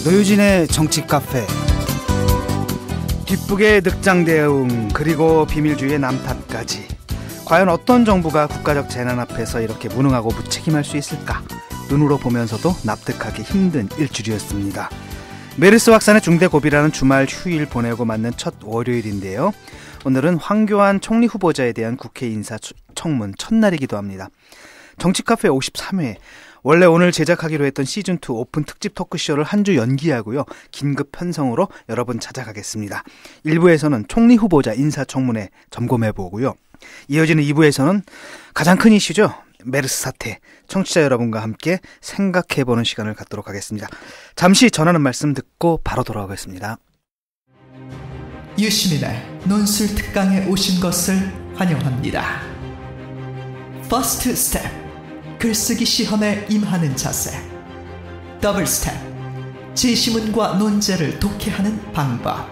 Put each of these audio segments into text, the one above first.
노유진의 정치 카페. 기쁘게 늑장 대응 그리고 비밀주의의 남탓까지. 과연 어떤 정부가 국가적 재난 앞에서 이렇게 무능하고 무책임할 수 있을까? 눈으로 보면서도 납득하기 힘든 일주일이었습니다. 메르스 확산의 중대 고비라는 주말 휴일 보내고 맞는 첫 월요일인데요. 오늘은 황교안 총리 후보자에 대한 국회 인사청문 첫날이기도 합니다. 정치카페 53회. 원래 오늘 제작하기로 했던 시즌2 오픈 특집 토크쇼를 한 주 연기하고요. 긴급 편성으로 여러분 찾아가겠습니다. 1부에서는 총리 후보자 인사청문회 점검해보고요. 이어지는 2부에서는 가장 큰 이슈죠. 메르스 사태. 청취자 여러분과 함께 생각해보는 시간을 갖도록 하겠습니다. 잠시 전하는 말씀 듣고 바로 돌아오겠습니다. 유시민의 논술 특강에 오신 것을 환영합니다. 퍼스트 스텝. 글쓰기 시험에 임하는 자세. 더블 스텝. 제시문과 논제를 독해하는 방법.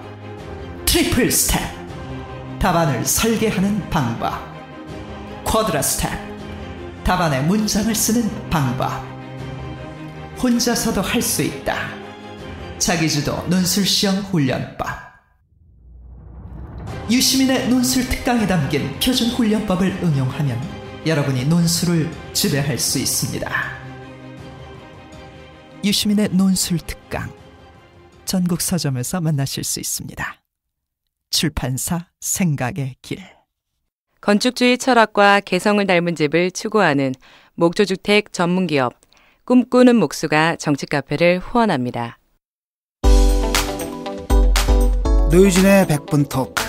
트리플 스텝. 답안을 설계하는 방법. 쿼드라 스텝. 답안에 문장을 쓰는 방법. 혼자서도 할 수 있다. 자기주도 논술시험 훈련법. 유시민의 논술 특강에 담긴 표준 훈련법을 응용하면 여러분이 논술을 지배할 수 있습니다. 유시민의 논술 특강. 전국 서점에서 만나실 수 있습니다. 출판사 생각의 길. 건축주의 철학과 개성을 닮은 집을 추구하는 목조주택 전문기업 꿈꾸는 목수가 정치카페를 후원합니다. 노유진의 100분 토크.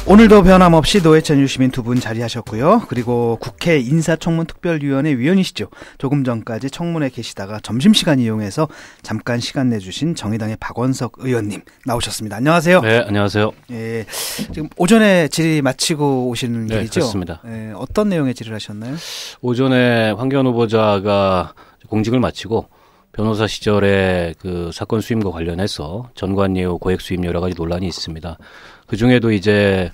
오늘도 변함없이 노회찬 유시민 두 분 자리하셨고요. 그리고 국회 인사청문특별위원회 위원이시죠. 조금 전까지 청문회 계시다가 점심시간 이용해서 잠깐 시간 내주신 정의당의 박원석 의원님 나오셨습니다. 안녕하세요. 네, 안녕하세요. 예, 지금 오전에 질의 마치고 오시는 네, 길이죠? 그렇습니다. 예, 어떤 내용의 질의를 하셨나요? 오전에 황교안 후보자가 공직을 마치고 변호사 시절에 그 사건 수임과 관련해서 전관예우 고액 수임 여러 가지 논란이 있습니다. 그 중에도 이제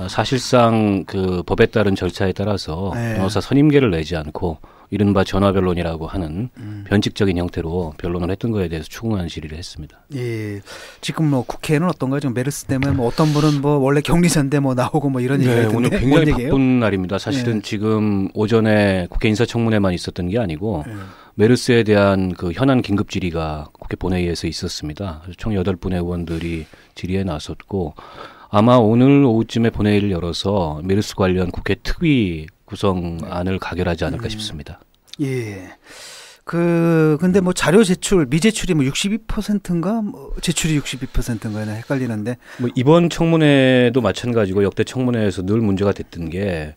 사실상 그 법에 따른 절차에 따라서 변호사 선임계를 내지 않고 이른바 전화변론이라고 하는 변칙적인 형태로 변론을 했던 거에 대해서 추궁하는 질의를 했습니다. 예, 지금 뭐 국회는 어떤가요? 지금 메르스 때문에 뭐 어떤 분은 뭐 원래 격리자인데 뭐 나오고 뭐 이런 얘기가 있던데. 오늘 굉장히 바쁜 날입니다. 사실은 지금 오전에 국회 인사청문회만 있었던 게 아니고 메르스에 대한 그 현안 긴급 질의가 국회 본회의에서 있었습니다. 총 8분의 의원들이 질의에 나섰고 아마 오늘 오후쯤에 본회의를 열어서 메르스 관련 국회 특위 구성안을 가결하지 않을까 싶습니다. 예. 근데 뭐 자료 제출, 미제출이 뭐 62%인가? 뭐 제출이 62%인가는 헷갈리는데. 뭐 이번 청문회도 마찬가지고 역대 청문회에서 늘 문제가 됐던 게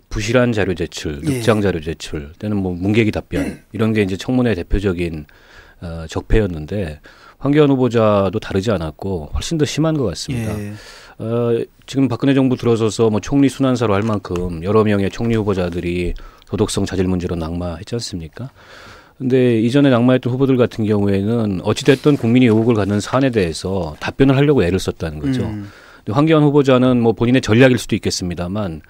부실한 자료 제출, 늑장 자료 제출, 때는 뭐 문계기 답변 이런 게 이제 청문회 대표적인 적폐였는데 황교안 후보자도 다르지 않았고 훨씬 더 심한 것 같습니다. 지금 박근혜 정부 들어서서 뭐 총리 순환사로 할 만큼 여러 명의 총리 후보자들이 도덕성 자질 문제로 낙마했지 않습니까? 근데 이전에 낙마했던 후보들 같은 경우에는 어찌됐든 국민이 의혹을 갖는 사안에 대해서 답변을 하려고 애를 썼다는 거죠. 근데 황교안 후보자는 뭐 본인의 전략일 수도 있겠습니다만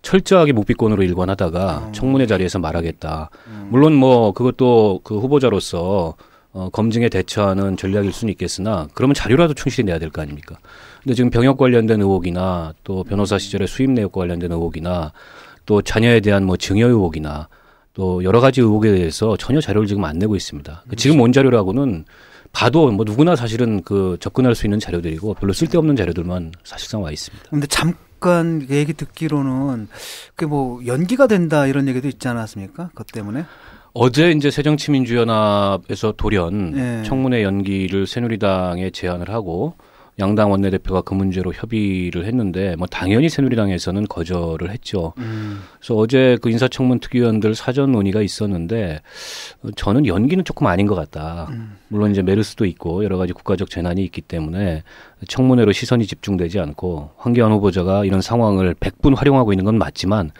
철저하게 묵비권으로 일관하다가 청문회 자리에서 말하겠다. 물론 뭐 그것도 그 후보자로서 검증에 대처하는 전략일 수는 있겠으나 그러면 자료라도 충실히 내야 될 거 아닙니까? 근데 지금 병역 관련된 의혹이나 또 변호사 시절의 수임 내역과 관련된 의혹이나 또 자녀에 대한 뭐 증여 의혹이나 또 여러 가지 의혹에 대해서 전혀 자료를 지금 안 내고 있습니다. 지금 온 자료라고는 봐도 뭐 누구나 사실은 그 접근할 수 있는 자료들이고 별로 쓸데없는 자료들만 사실상 와 있습니다. 근데 잠깐 얘기 듣기로는 그 뭐 연기가 된다 이런 얘기도 있지 않았습니까? 그것 때문에? 어제 이제 새정치민주연합에서 돌연 청문회 연기를 새누리당에 제안을 하고 양당 원내대표가 그 문제로 협의를 했는데 뭐 당연히 새누리당에서는 거절을 했죠. 그래서 어제 그 인사청문 특위원들 사전 논의가 있었는데 저는 연기는 조금 아닌 것 같다. 물론 이제 메르스도 있고 여러 가지 국가적 재난이 있기 때문에 청문회로 시선이 집중되지 않고 황교안 후보자가 이런 상황을 100분 활용하고 있는 건 맞지만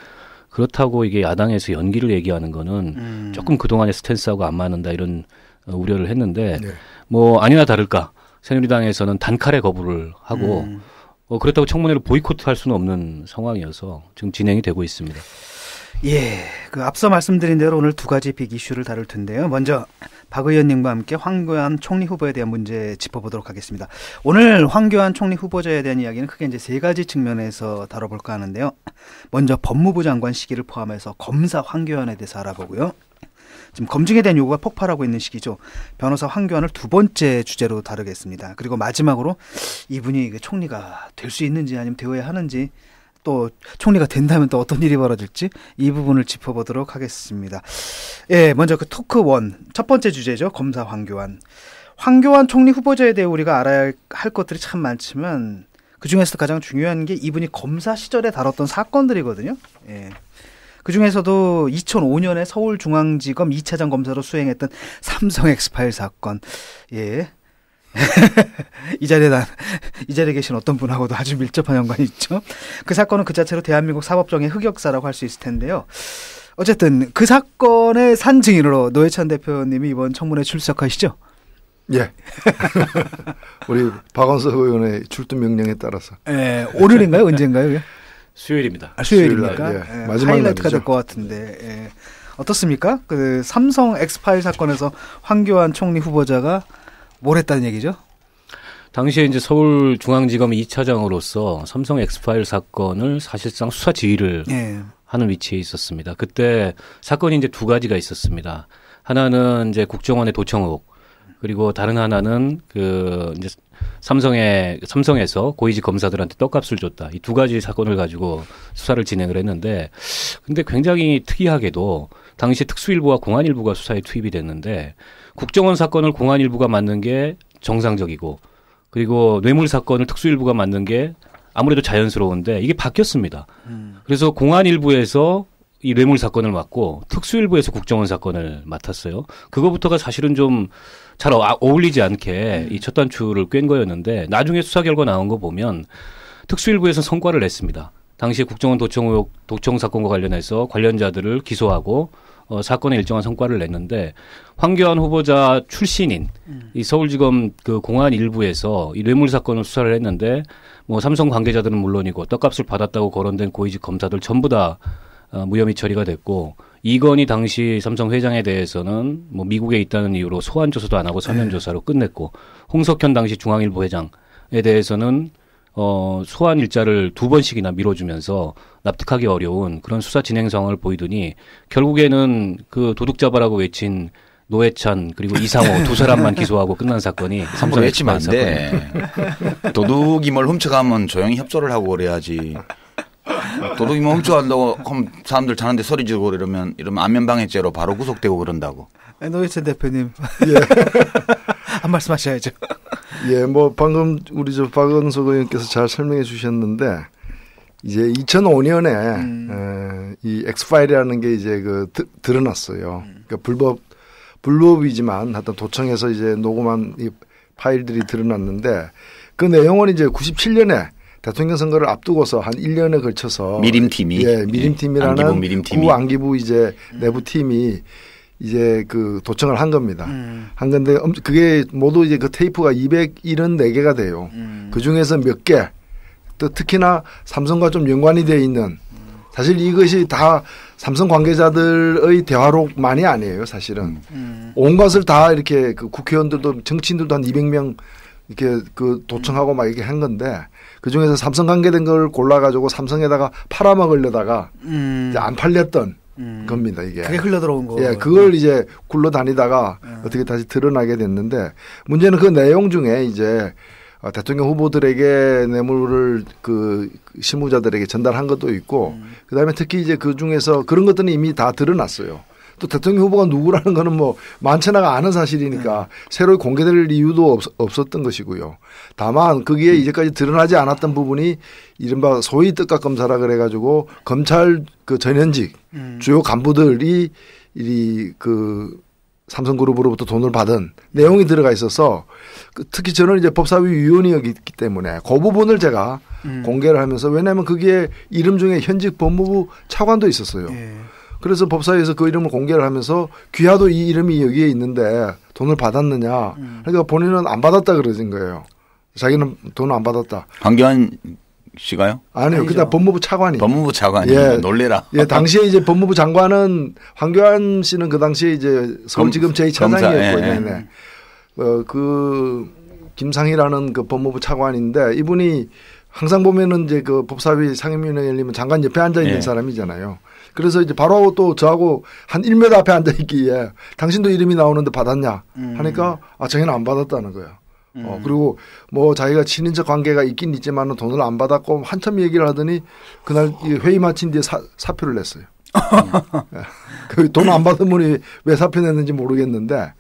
그렇다고 이게 야당에서 연기를 얘기하는 거는 조금 그동안의 스탠스하고 안 맞는다 이런 우려를 했는데 뭐 아니나 다를까 새누리당에서는 단칼에 거부를 하고 그렇다고 청문회를 보이콧할 수는 없는 상황이어서 지금 진행이 되고 있습니다. 예, 그 앞서 말씀드린 대로 오늘 두 가지 빅 이슈를 다룰 텐데요. 먼저 박 의원님과 함께 황교안 총리 후보에 대한 문제 짚어보도록 하겠습니다. 오늘 황교안 총리 후보자에 대한 이야기는 크게 이제 세 가지 측면에서 다뤄볼까 하는데요. 먼저 법무부 장관 시기를 포함해서 검사 황교안에 대해서 알아보고요. 지금 검증에 대한 요구가 폭발하고 있는 시기죠. 변호사 황교안을 두 번째 주제로 다루겠습니다. 그리고 마지막으로 이분이 총리가 될 수 있는지 아니면 되어야 하는지, 또 총리가 된다면 또 어떤 일이 벌어질지 이 부분을 짚어보도록 하겠습니다. 예, 먼저 그 토크 1 첫 번째 주제죠. 검사 황교안. 황교안 총리 후보자에 대해 우리가 알아야 할 것들이 참 많지만 그중에서도 가장 중요한 게 이분이 검사 시절에 다뤘던 사건들이거든요. 예. 그중에서도 2005년에 서울중앙지검 2차장 검사로 수행했던 삼성 엑스파일 사건. 예. 이 자리에 계신 어떤 분하고도 아주 밀접한 연관이 있죠. 그 사건은 그 자체로 대한민국 사법정의 흑역사라고 할 수 있을 텐데요. 어쨌든 그 사건의 산증인으로 노회찬 대표님이 이번 청문회 출석하시죠? 예. 우리 박원석 의원의 출두 명령에 따라서. 예, 오늘인가요? 언젠가요? 수요일입니다. 수요일입니까? 예, 예, 마지막 하이라이트가 날이죠. 될 것 같은데. 예. 어떻습니까? 그 삼성 엑스파일 사건에서 황교안 총리 후보자가 뭘 했다는 얘기죠? 당시에 이제 서울중앙지검 2차장으로서 삼성 엑스파일 사건을 사실상 수사 지휘를 예. 하는 위치에 있었습니다. 그때 사건이 이제 두 가지가 있었습니다. 하나는 이제 국정원의 도청 의혹, 그리고 다른 하나는 그 이제 삼성에서 고위직 검사들한테 떡값을 줬다. 이 두 가지 사건을 가지고 수사를 진행을 했는데, 근데 굉장히 특이하게도 당시 특수일부와 공안일부가 수사에 투입이 됐는데, 국정원 사건을 공안일부가 맡는 게 정상적이고, 그리고 뇌물 사건을 특수일부가 맡는 게 아무래도 자연스러운데 이게 바뀌었습니다. 그래서 공안일부에서 이 뇌물 사건을 맡고 특수일부에서 국정원 사건을 맡았어요. 그거부터가 사실은 좀 잘 어울리지 않게 이 첫 단추를 꿰는 거였는데, 나중에 수사 결과 나온 거 보면 특수일부에서 성과를 냈습니다. 당시에 국정원 도청 사건과 관련해서 관련자들을 기소하고 사건에 일정한 성과를 냈는데, 황교안 후보자 출신인 이 서울지검 그 공안 일부에서 이 뇌물 사건을 수사를 했는데, 뭐 삼성 관계자들은 물론이고 떡값을 받았다고 거론된 고위직 검사들 전부 다 무혐의 처리가 됐고, 이건희 당시 삼성 회장에 대해서는 뭐 미국에 있다는 이유로 소환 조사도 안 하고 서면 조사로 끝냈고, 홍석현 당시 중앙일보 회장에 대해서는 소환 일자를 두 번씩이나 미뤄주면서 납득하기 어려운 그런 수사 진행 상황을 보이더니, 결국에는 그 도둑 잡아라고 외친 노회찬 그리고 이상호 두 사람만 기소하고 끝난 사건이 삼성 외치면 안 엑스파일 돼. 사건입니다. 도둑이 뭘 훔쳐가면 조용히 협조를 하고 그래야지. 도둑이 뭐 훔쳐간다고 그럼 사람들 자는데 소리 지르고 이러면 안면방해죄로 바로 구속되고 그런다고. 노회찬 대표님. 예. 한 말씀 하셔야죠. 예, 뭐 방금 우리 박원석 의원께서 잘 설명해 주셨는데, 이제 2005년에 이 엑스파일이라는 게 이제 드러났어요. 그러니까 불법이지만 하여튼 도청에서 이제 녹음한 이 파일들이 드러났는데, 그 내용은 이제 97년에 대통령 선거를 앞두고서 한 1년에 걸쳐서 미림팀이, 미림팀이라는 구안기부 이제 내부 팀이 이제 그 도청을 한 겁니다. 한 건데 그게 모두 이제 그 테이프가 274개가 돼요. 그 중에서 몇 개, 또 특히나 삼성과 좀 연관이 되어 있는, 사실 이것이 다 삼성 관계자들의 대화록만이 아니에요, 사실은. 온갖을 다 이렇게 그 국회의원들도 정치인들도 한 200명 이렇게 그 도청하고 막 이렇게 한 건데, 그 중에서 삼성 관계된 걸 골라가지고 삼성에다가 팔아먹으려다가 이제 안 팔렸던 겁니다, 이게. 그게 흘러들어온 거. 예, 그걸 이제 굴러다니다가 어떻게 다시 드러나게 됐는데, 문제는 그 내용 중에 이제 대통령 후보들에게 뇌물을 그 실무자들에게 전달한 것도 있고, 그다음에 특히 이제 그 중에서 그런 것들은 이미 다 드러났어요. 또 대통령 후보가 누구라는 거는 뭐 많지나가 아는 사실이니까 새로 공개될 이유도 없었던 것이고요. 다만 거기에 이제까지 드러나지 않았던 부분이 이른바 소위 뜻각 검사라 그래가지고 검찰 그 전현직 주요 간부들이 그 삼성그룹으로부터 돈을 받은 내용이 들어가 있어서, 특히 저는 이제 법사위 위원이었기 때문에 그 부분을 제가 공개를 하면서, 왜냐하면 거기에 이름 중에 현직 법무부 차관도 있었어요. 예. 그래서 법사위에서 그 이름을 공개를 하면서 귀하도 이 이름이 여기에 있는데 돈을 받았느냐. 그러니까 본인은 안 받았다 그러신 거예요. 자기는 돈을 안 받았다. 황교안 씨가요? 아니요. 그때 법무부 차관이. 법무부 차관이. 예. 놀래라. 예, 당시에 이제 법무부 장관은 황교안 씨는 그 당시에 이제 서울지검 제2차장이었고, 네. 그 김상희라는 그 법무부 차관인데 이분이 항상 보면은 이제 그 법사위 상임위원회 열리면 장관 옆에 앉아 있는 사람이잖아요. 그래서 이제 바로 또 저하고 한 1m 앞에 앉아 있기에 당신도 이름이 나오는데 받았냐 하니까 자기는 안 받았다는 거예요. 그리고 뭐 자기가 친인척 관계가 있긴 있지만 돈을 안 받았고 한참 얘기를 하더니 그날 회의 마친 뒤에 사표를 냈어요. 그 돈 안 받은 분이 왜 사표 냈는지 모르겠는데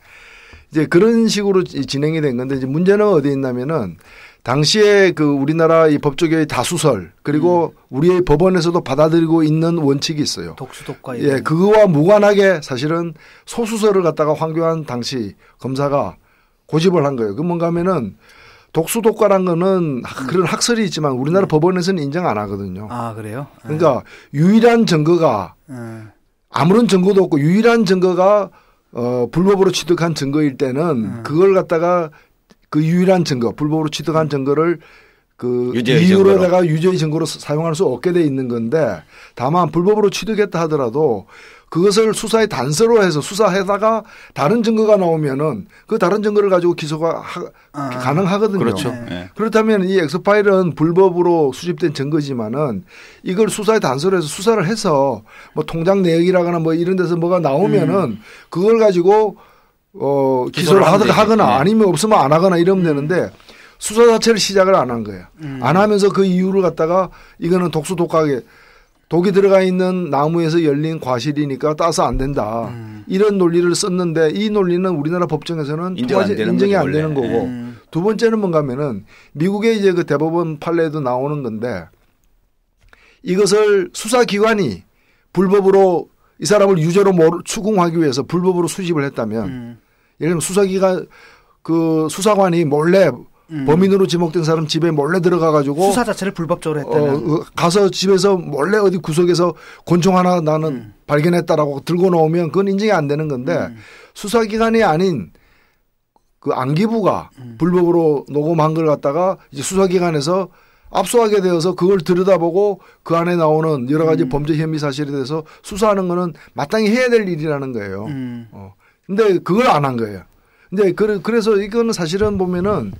이제 그런 식으로 진행이 된 건데 이제 문제는 어디에 있냐면은 당시에 그 우리나라 이 법조계의 다수설 그리고 우리의 법원에서도 받아들이고 있는 원칙이 있어요. 독수독과 예, 그거와 무관하게 사실은 소수설을 갖다가 황교안 당시 검사가 고집을 한 거예요. 그 뭔가 하면은 독수독과란 거는 그런 학설이 있지만 우리나라 법원에서는 인정 안 하거든요. 아, 그래요? 그러니까 유일한 증거가 아무런 증거도 없고 유일한 증거가 불법으로 취득한 증거일 때는 그걸 갖다가 그 유일한 증거, 불법으로 취득한 증거를 그 이유로다가 유죄의 증거로 사용할 수 없게 돼 있는 건데 다만 불법으로 취득했다 하더라도 그것을 수사의 단서로 해서 수사하다가 다른 증거가 나오면은 그 다른 증거를 가지고 기소가 가능하거든요. 그렇죠. 네. 그렇다면 이 엑스파일은 불법으로 수집된 증거지만은 이걸 수사의 단서로 해서 수사를 해서 뭐 통장 내역이라거나 뭐 이런 데서 뭐가 나오면은 그걸 가지고 기소를 하거나 아니면 없으면 안 하거나 이러면 되는데 수사 자체를 시작을 안 한 거예요. 안 하면서 그 이유를 갖다가 이거는 독수독하게 독이 들어가 있는 나무에서 열린 과실이니까 따서 안 된다. 이런 논리를 썼는데 이 논리는 우리나라 법정에서는 인정이 안 되는 거고 두 번째는 뭔가 하면은 미국의 이제 그 대법원 판례에도 나오는 건데 이것을 수사기관이 불법으로 이 사람을 유죄로 추궁하기 위해서 불법으로 수집을 했다면 예를 들면 수사기관 그 수사관이 몰래 범인으로 지목된 사람 집에 몰래 들어가 가지고 수사 자체를 불법적으로 했다면 가서 집에서 몰래 어디 구석에서 권총 하나 나는 발견했다라고 들고 나오면 그건 인정이 안 되는 건데 수사기관이 아닌 그 안기부가 불법으로 녹음한 걸 갖다가 이제 수사기관에서 압수하게 되어서 그걸 들여다보고 그 안에 나오는 여러 가지 범죄 혐의 사실에 대해서 수사하는 거는 마땅히 해야 될 일이라는 거예요. 근데 그걸 안 한 거예요. 근데 그래서 이거는 사실은 보면은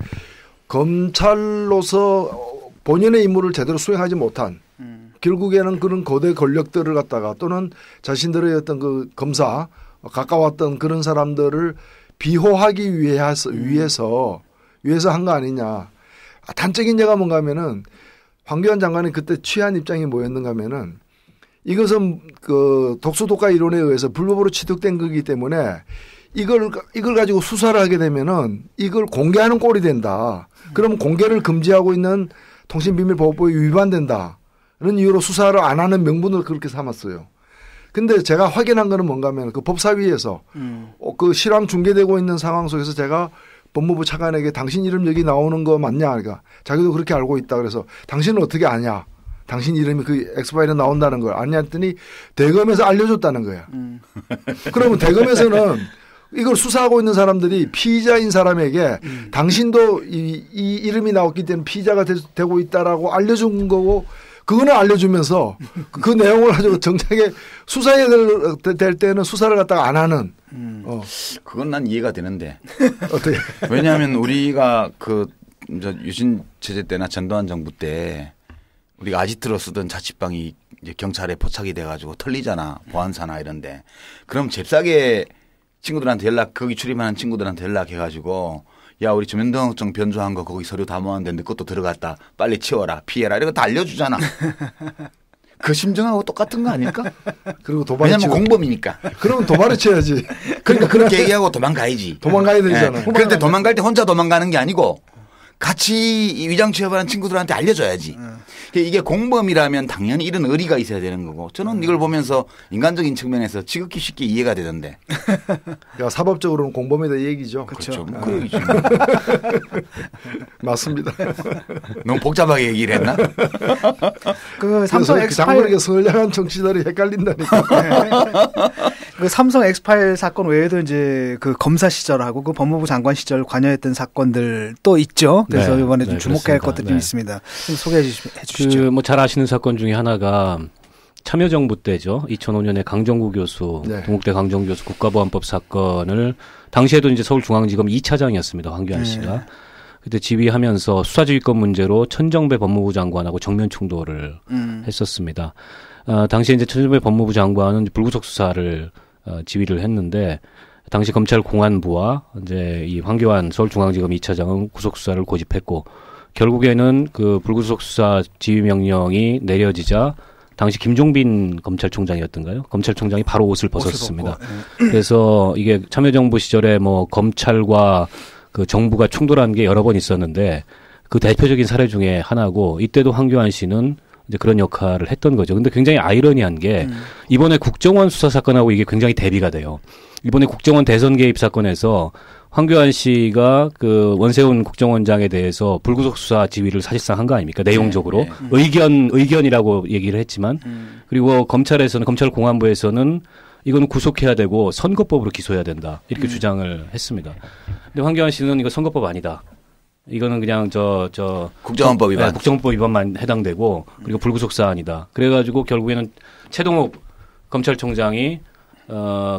검찰로서 본연의 임무를 제대로 수행하지 못한 결국에는 그런 거대 권력들을 갖다가 또는 자신들의 어떤 그 검사 가까웠던 그런 사람들을 비호하기 위해서 한 거 아니냐. 단적인 예가 뭔가 하면은 황교안 장관이 그때 취한 입장이 뭐였는가 하면은 이것은 그 독수독과 이론에 의해서 불법으로 취득된 거기 때문에 이걸 가지고 수사를 하게 되면은 이걸 공개하는 꼴이 된다. 그러면 공개를 금지하고 있는 통신비밀보호법에 위반된다. 그런 이유로 수사를 안 하는 명분을 그렇게 삼았어요. 근데 제가 확인한 거는 뭔가 하면 그 법사위에서 그 실황 중계되고 있는 상황 속에서 제가 법무부 차관에게 당신 이름 여기 나오는 거 맞냐? 그러니까 자기도 그렇게 알고 있다. 그래서 당신은 어떻게 아냐? 당신 이름이 그 엑스파일에 나온다는 걸 아냐 했더니 대검에서 알려줬다는 거야. 그러면 대검에서는 이걸 수사하고 있는 사람들이 피의자인 사람에게 당신도 이 이름이 나왔기 때문에 피의자가 되고 있다라고 알려준 거고 그거는 알려주면서 그 내용을 가지고 정작에 수사해야 될 때는 수사를 갖다가 안 하는. 그건 난 이해가 되는데. 어떻게? 왜냐하면 우리가 그 유신 체제 때나 전두환 정부 때 우리가 아지트로 쓰던 자취방이 이제 경찰에 포착이 돼가지고 털리잖아. 보안사나 이런데. 그럼 잽싸게 친구들한테 거기 출입하는 친구들한테 연락해가지고 야 우리 주민등록증 변조한 거 거기 서류 다 모았는데 너 것도 들어갔다. 빨리 치워라. 피해라. 이런 거 다 알려주잖아. 그 심정하고 똑같은 거 아닐까? 그리고 도발을 왜냐면 공범이니까. 그러면 도발을 쳐야지. 그러니까 그렇게 얘기하고 도망가야지. 도망가야 되잖아. 네. 그런데 도망갈 때 혼자 도망가는 게 아니고 같이 위장 취업하는 친구들한테 알려줘야지. 이게 공범이라면 당연히 이런 의리가 있어야 되는 거고 저는 이걸 보면서 인간적인 측면에서 지극히 쉽게 이해가 되던데. 야, 사법적으로는 공범이다 얘기죠. 그렇죠. 그 얘기죠. 맞습니다. 너무 복잡하게 얘기를 했나? 그 삼성 엑스파일 장관에게 선량한 정치자들이 헷갈린다니까. 그 삼성 엑스파일 사건 외에도 이제 그 검사 시절하고 그 법무부 장관 시절 관여했던 사건들 또 있죠. 그래서 네, 이번에 좀 네, 주목해야 할 그렇습니다. 것들이 좀 네. 있습니다. 좀 소개해 주시죠. 뭐 잘 아시는 사건 중에 하나가 참여정부 때죠. 2005년에 강정구 교수, 네. 동국대 강정구 교수 국가보안법 사건을 당시에도 이제 서울중앙지검 2차장이었습니다. 황교안 씨가. 그때 지휘하면서 수사지휘권 문제로 천정배 법무부 장관하고 정면 충돌을 했었습니다. 당시에 이제 천정배 법무부 장관은 불구속 수사를 지휘를 했는데 당시 검찰 공안부와 이제 이 황교안 서울중앙지검 2차장은 구속 수사를 고집했고 결국에는 그 불구속 수사 지휘 명령이 내려지자 당시 김종빈 검찰총장이었던가요? 검찰총장이 바로 옷을 벗었습니다. 그래서 이게 참여정부 시절에 뭐 검찰과 그 정부가 충돌한 게 여러 번 있었는데 그 대표적인 사례 중에 하나고 이때도 황교안 씨는 이제 그런 역할을 했던 거죠. 근데 굉장히 아이러니한 게 이번에 국정원 수사 사건하고 이게 굉장히 대비가 돼요. 이번에 국정원 대선 개입 사건에서 황교안 씨가 그 원세훈 국정원장에 대해서 불구속 수사 지휘를 사실상 한 거 아닙니까? 내용적으로. 의견이라고 얘기를 했지만 그리고 검찰에서는 검찰 공안부에서는 이거는 구속해야 되고 선거법으로 기소해야 된다. 이렇게 주장을 했습니다. 근데 황교안 씨는 이거 선거법 아니다. 이거는 그냥 국정원법 위반. 네, 국정원법 위반만 해당되고 그리고 불구속 사안이다. 그래가지고 결국에는 최동욱 검찰총장이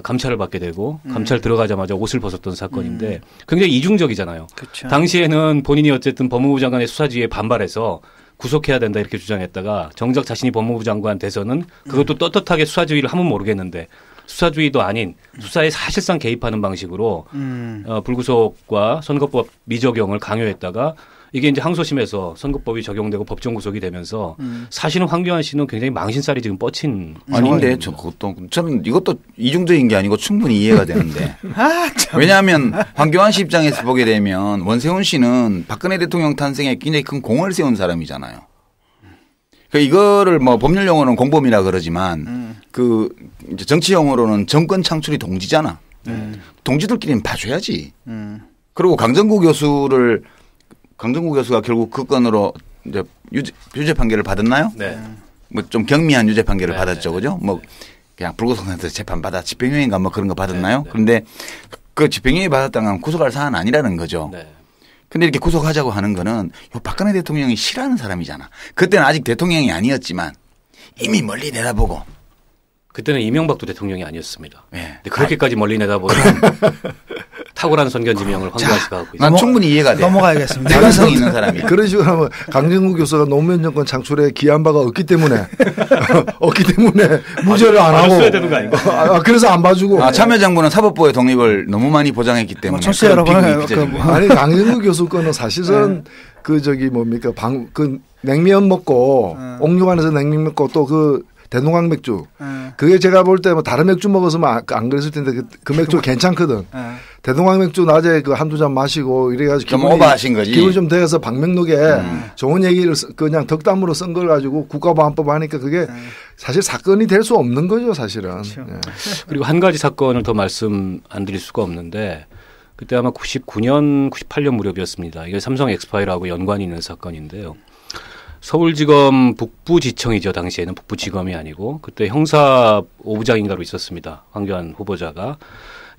감찰을 받게 되고 감찰 들어가자마자 옷을 벗었던 사건인데 굉장히 이중적이잖아요. 그쵸. 당시에는 본인이 어쨌든 법무부 장관의 수사지휘에 반발해서 구속해야 된다 이렇게 주장했다가 정작 자신이 법무부 장관 돼서는 그것도 떳떳하게 수사지휘를 하면 모르겠는데 수사주의도 아닌 수사에 사실상 개입하는 방식으로 불구속과 선거법 미적용을 강요했다가 이게 이제 항소심에서 선거법이 적용되고 법정 구속이 되면서 사실은 황교안 씨는 굉장히 망신살이 지금 뻗친 아닌데 저는 이것도 이중적인 게 아니고 충분히 이해가 되는데 왜냐하면 황교안 씨 입장에서 보게 되면 원세훈 씨는 박근혜 대통령 탄생에 굉장히 큰 공을 세운 사람이잖아요. 그러니까 이거를 뭐 법률 용어는 공범이라 그러지만 그 이제 정치 용어로는 정권 창출이 동지잖아. 동지들끼리는 봐줘야지. 그리고 강정구 교수가 결국 그 건으로 이제 유죄 판결을 받았나요? 네. 뭐 좀 경미한 유죄 판결을 네, 받았죠, 네. 그죠? 뭐 그냥 불구속한테 재판 받아 집행유예인가 뭐 그런 거 받았나요? 네, 네. 그런데 그 집행유예 받았다면 구속할 사안 아니라는 거죠. 네. 근데 이렇게 구속하자고 하는 거는 요 박근혜 대통령이 싫어하는 사람이잖아. 그때는 아직 대통령이 아니었지만 이미 멀리 내다보고. 그때는 이명박도 대통령이 아니었습니다. 예. 근데 그렇게까지 멀리 내다보는 탁월한 선견지명을 황교안 씨가 하고 있어요. 난 충분히 이해가 돼. 넘어가야겠습니다. 가능성이 있는 사람이. 그런 식으로 하면 강정구 교수가 노무현 정권 창출에 기여한 바가 없기 때문에 무죄를 안 하고 써야 되는 거 아닌가? 그래서 안 봐주고 참여정부는 사법부의 독립을 너무 많이 보장했기 때문에. 청취자 여러분, 아니 강정구 교수 거는 사실은 그 저기 뭡니까 그 냉면 먹고 옥류관에서 냉면 먹고 또 그 대동강 맥주 그게 제가 볼 때 뭐 다른 맥주 먹었으면 안 그랬을 텐데 그 맥주 괜찮거든. 대동강 맥주 낮에 그 한두 잔 마시고 이래가지고 좀 오버하신 거지. 기분 좀 돼서 박명록에 좋은 얘기를 그냥 덕담으로 쓴 걸 가지고 국가보안법 하니까 그게 사실 사건이 될 수 없는 거죠 사실은. 그렇죠. 예. 그리고 한 가지 사건을 더 말씀 안 드릴 수가 없는데 그때 아마 99년, 98년 무렵이었습니다. 이게 삼성 엑스파일하고 연관이 있는 사건인데요. 서울지검 북부지청이죠. 당시에는 북부지검이 아니고 그때 형사 5부장인가로 있었습니다. 황교안 후보자가.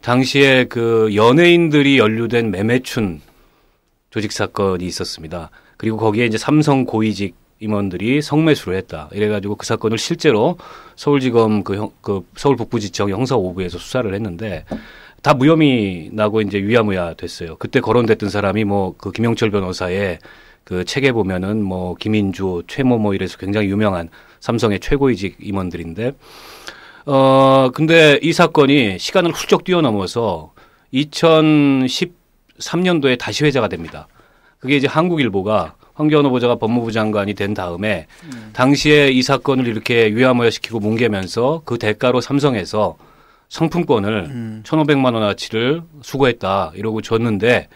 당시에 그 연예인들이 연루된 매매춘 조직 사건이 있었습니다. 그리고 거기에 이제 삼성 고위직 임원들이 성매수를 했다. 이래가지고 그 사건을 실제로 서울지검 그 서울 북부지청 형사 5부에서 수사를 했는데 다 무혐의 나고 이제 유야무야 됐어요. 그때 거론됐던 사람이 뭐 그 김영철 변호사의 그 책에 보면은 뭐 김인주, 최모모 이래서 굉장히 유명한 삼성의 최고위직 임원들인데 근데 이 사건이 시간을 훌쩍 뛰어넘어서 2013년도에 다시 회자가 됩니다. 그게 이제 한국일보가 황교안 후보자가 법무부 장관이 된 다음에 당시에 이 사건을 이렇게 유야무야시키고 뭉개면서 그 대가로 삼성에서 상품권을 1,500만 원어치를 수고했다 이러고 줬는데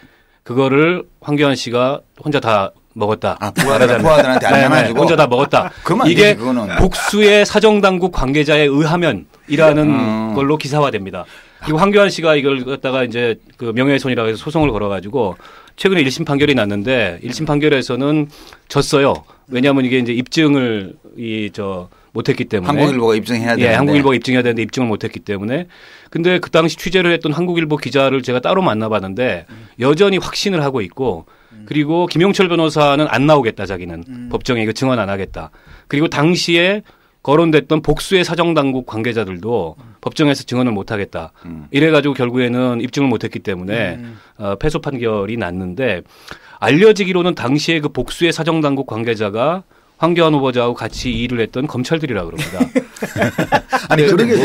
그거를 황교안 씨가 혼자 다 먹었다. 부하들한테 안 나눠주고 혼자 다 먹었다. 이게 그거는. 복수의 사정당국 관계자에 의하면이라는 걸로 기사화됩니다. 그리고 황교안 씨가 이걸 갖다가 이제 그 명예훼손이라고 해서 소송을 걸어가지고 최근에 1심 판결이 났는데 1심 판결에서는 졌어요. 왜냐하면 이게 이제 입증을 못했기 때문에. 한국일보가 입증해야 되는데. 예, 한국일보가 입증해야 되는데 입증을 못했기 때문에. 근데 그 당시 취재를 했던 한국일보 기자를 제가 따로 만나봤는데 여전히 확신을 하고 있고 그리고 김용철 변호사는 안 나오겠다 자기는 법정에 이거 증언 안 하겠다. 그리고 당시에 거론됐던 복수의 사정당국 관계자들도 법정에서 증언을 못 하겠다. 이래가지고 결국에는 입증을 못했기 때문에 패소 판결이 났는데 알려지기로는 당시에 그 복수의 사정당국 관계자가 황교안 후보자하고 같이 일을 했던 검찰들이라고 그럽니다. 아니 그러게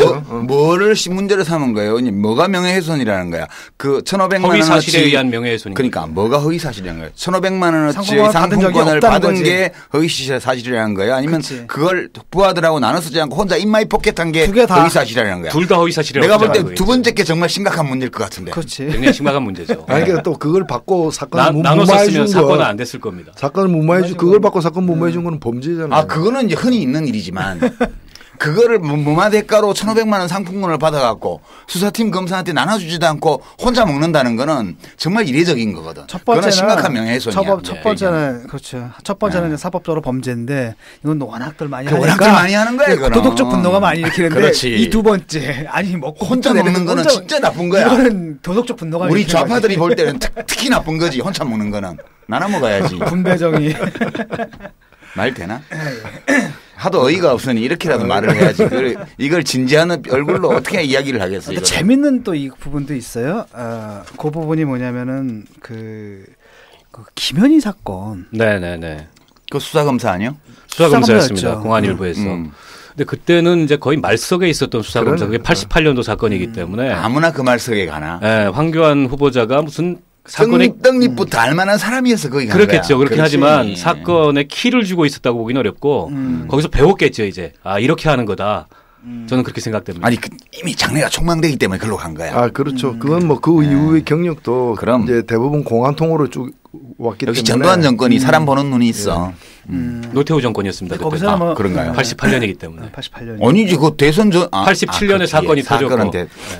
뭐를 문제를 삼은 거예요? 뭐가 명예훼손이라는 거야? 그 1,500만 허위 원어치 사실에 의한 명예훼손. 그러니까 뭐가 허위 사실이라는 거예요? 1,500만 원어치의 상품권을 받은 게 허위 사실이라는 거예요? 아니면 그치. 그걸 부하들하고 나눠 쓰지 않고 혼자 인마이 포켓한 게 허위 사실이라는 거야? 둘 다 허위 사실이라고. 내가 볼 때 두 번째 게 정말 심각한 문제일 것 같은데. 그렇지. 굉장히 심각한 문제죠. 아니 그러니까 또 그걸 받고 사건을 나눠 무마해 썼으면 준 거. 사건은 안 됐을 겁니다. 사건을 무마해 준 그걸 받고 사건 무마해 준 거는 범죄잖아요. 아 그거는 이제 흔히 있는 일이지만 그거를 무마 대가로 1,500만 원 상품권을 받아갖고 수사팀 검사한테 나눠주지도 않고 혼자 먹는다는 거는 정말 이례적인 거거든. 첫 번째는 그거는 심각한 명예훼손이야. 첫 번째는 그렇죠. 첫 번째는 사법적으로 범죄인데 이건 워낙들 많이 하니까 워낙들 많이 하는 거야. 이거는. 도덕적 분노가 많이 일으키는데 그렇지. 이 두 번째 아니 먹고 혼자 먹는 거는 진짜 나쁜 거야. 이거는 도덕적 분노가 우리 일으키는 좌파들이 거지. 볼 때는 특히 나쁜 거지. 혼자 먹는 거는 나눠 먹어야지. 분배정이 말 되나? 하도 어이가 없으니 이렇게라도 말을 해야지. 이걸 진지한 얼굴로 어떻게 이야기를 하겠어요. 근데 재밌는 또 이 부분도 있어요. 그 부분이 뭐냐면은 그 김현희 사건. 네네네. 그 수사검사 아니요? 수사검사였습니다. 수사검사였죠. 공안일보에서. 근데 그때는 이제 거의 말석에 있었던 수사검사. 그게 88년도 사건이기 때문에. 아무나 그 말석에 가나. 네, 황교안 후보자가 무슨 사건의 떡잎부터 알만한 사람이어서 거기 간 그렇겠죠. 거야. 그렇긴 그렇지. 하지만 사건의 키를 쥐고 있었다고 보긴 어렵고 거기서 배웠겠죠. 이제 이렇게 하는 거다. 저는 그렇게 생각됩니다. 아니 이미 장래가 촉망되기 때문에 글로 간 거야. 아 그렇죠. 그건 뭐 그 이후의 경력도 그럼. 이제 대부분 공안통으로 쭉 왔기 역시 때문에 전두환 정권이 사람 보는 눈이 있어. 노태우 정권이었습니다. 근데 그때. 거기서는 뭐 그런가요? 88년이기 때문에. 88년. 아니지 그 대선 전 87년에 사건이 터졌고.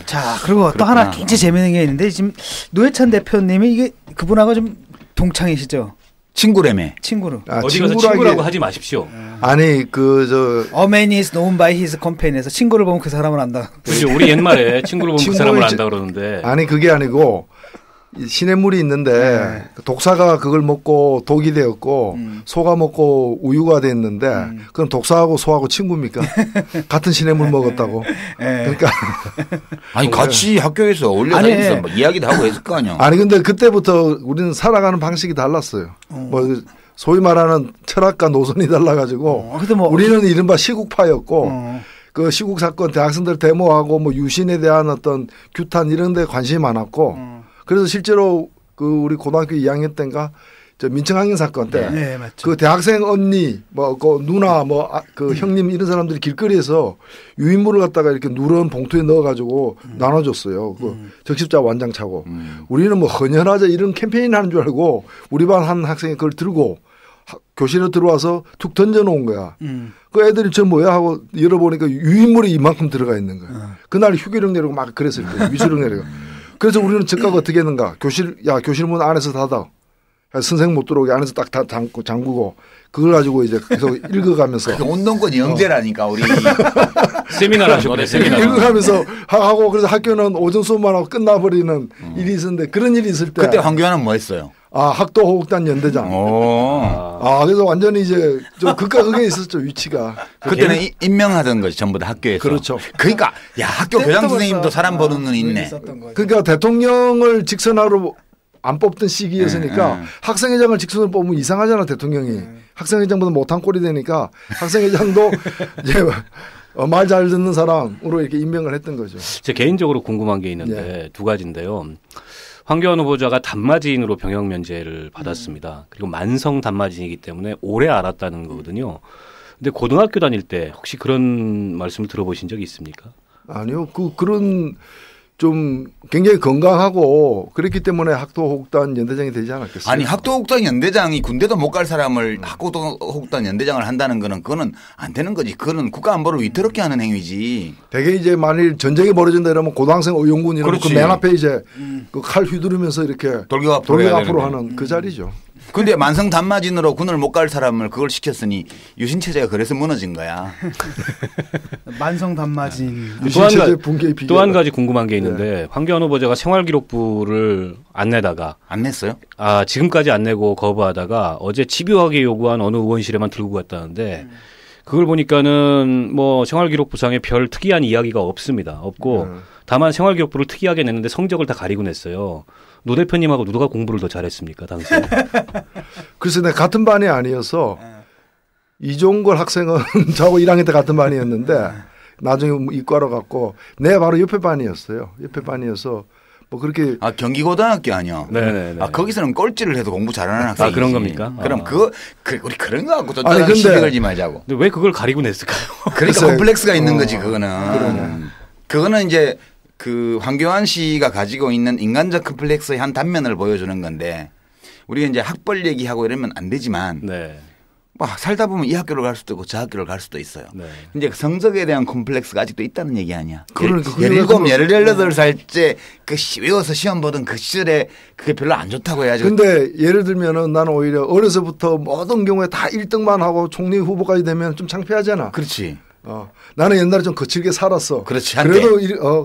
자 그리고 또 하나 굉장히 재밌는 게 있는데 지금 노회찬 대표님이 이게 그분하고 좀 동창이시죠? 친구라며. 친구로. 어디 가서 친구라고 하지 마십시오. 아니 A man is known by his compagnon에서 친구를 보면 그 사람을 안다. 그죠. 우리 옛말에 친구를 보면 그 사람을 안다 그러는데. 아니 그게 아니고 시냇물이 있는데 독사가 그걸 먹고 독이 되었고 소가 먹고 우유가 됐는데 그럼 독사하고 소하고 친구입니까? 같은 시냇물 먹었다고. 그러니까 아니 같이 학교에서 어울려 다니면서 막 이야기도 하고 했을 거 아니야. 아니 근데 그때부터 우리는 살아가는 방식이 달랐어요. 뭐 소위 말하는 철학과 노선이 달라가지고 뭐 우리는 이른바 시국파였고 그 시국 사건 대학생들 데모하고 뭐 유신에 대한 어떤 규탄 이런 데 관심이 많았고 그래서 실제로 그 우리 고등학교 2학년 때인가 저 민청학년 사건 때 네, 맞죠. 그 대학생 언니 뭐 그 누나 뭐 그 형님 이런 사람들이 길거리에서 유인물을 갖다가 이렇게 누런 봉투에 넣어가지고 나눠줬어요. 그 적십자 완장 차고 우리는 뭐 헌혈하자 이런 캠페인 하는 줄 알고 우리 반 한 학생이 그걸 들고 교실에 들어와서 툭 던져놓은 거야. 그 애들이 저 뭐야 하고 열어보니까 유인물이 이만큼 들어가 있는 거야. 그날 휴교령 내리고 막 그랬을 때 위수령 내리고. 그래서 우리는 즉각 어떻게 했는가. 교실 문 안에서 닫아. 선생 못 들어오게 안에서 딱 다 잠그고 그걸 가지고 이제 계속 읽어가면서. 그 운동권 영재라니까 우리. 세미나를 하셨네. 세미나. 읽어가면서 하고 그래서 학교는 오전 수업만 하고 끝나버리는 일이 있었는데 그런 일이 있을 때. 그때 황교안은 뭐 했어요? 학도호국단 연대장. 그래서 완전히 이제 좀 극과 극에 있었죠, 위치가. 그때는 임명하던 거지, 전부 다 학교에서. 그렇죠. 그러니까, 야, 학교 교장 선생님도 사람 보는 눈이 있네. 그러니까 대통령을 직선하러 안 뽑던 시기였으니까 학생회장을 직선으로 뽑으면 이상하잖아, 대통령이. 학생회장보다 못한 꼴이 되니까 학생회장도 이제 말 잘 듣는 사람으로 이렇게 임명을 했던 거죠. 제 개인적으로 궁금한 게 있는데 두 가지인데요. 황교안 후보자가 단마진으로 병역 면제를 받았습니다. 그리고 만성 단마진이기 때문에 오래 알았다는 거거든요. 근데 고등학교 다닐 때 혹시 그런 말씀을 들어보신 적이 있습니까? 아니요. 그런 좀 굉장히 건강하고 그랬기 때문에 학도호국단 연대장이 되지 않았겠어요? 아니 학도호국단 연대장이 군대도 못 갈 사람을 학도호국단 연대장을 한다는 거는 그거는 안 되는 거지. 그거는 국가 안보를 위태롭게 하는 행위지. 되게 이제 만일 전쟁이 벌어진다 이러면 고등학생 의용군 이러면 그 맨 앞에 이제 그 칼 휘두르면서 이렇게 돌격 앞으로 하는 그 자리죠. 근데 만성 단마진으로 군을 못 갈 사람을 그걸 시켰으니 유신 체제가 그래서 무너진 거야. 만성 단마진. 또 한 가지 궁금한 게 있는데 황교안 후보자가 생활기록부를 안 내다가 안 냈어요? 지금까지 안 내고 거부하다가 어제 집요하게 요구한 어느 의원실에만 들고 갔다는데 그걸 보니까는 뭐 생활기록부상에 별 특이한 이야기가 없습니다. 없고 다만 생활기록부를 특이하게 냈는데 성적을 다 가리고 냈어요. 노 대표님하고 누가 공부를 더 잘했습니까 당시에? 글쎄 내가 같은 반이 아니어서 이종걸 학생은 저하고 1학년 때 같은 반이었는데 나중에 이과로 갔고 내가 바로 옆에 반이었어요. 옆에 반이어서 뭐 그렇게 경기고등학교 아니요? 네네. 거기서는 꼴찌를 해도 공부 잘하는 학생이지. 그런 겁니까? 그럼 우리 그런 거 갖고 좀 시비 걸지 말자고. 근데 왜 그걸 가리고 냈을까요? 그러니까 콤플렉스가 있는 거지 그거는. 그거는 이제 그 황교안 씨가 가지고 있는 인간적 컴플렉스의 한 단면을 보여주는 건데 우리가 이제 학벌 얘기하고 이러면 안 되지만 뭐 살다 보면 이 학교를 갈 수도 있고 저 학교를 갈 수도 있어요. 근데 그 성적에 대한 콤플렉스가 아직도 있다는 얘기 아니야. 그러니까 17, 18살째 그 외워서 시험 보던 그 시절에 그게 별로 안 좋다고 해야지. 근데 예를 들면은 나는 오히려 어려서부터 모든 경우에 다 1등만 하고 총리 후보까지 되면 좀 창피하잖아. 그렇지. 나는 옛날에 좀 거칠게 살았어. 그렇지. 그래도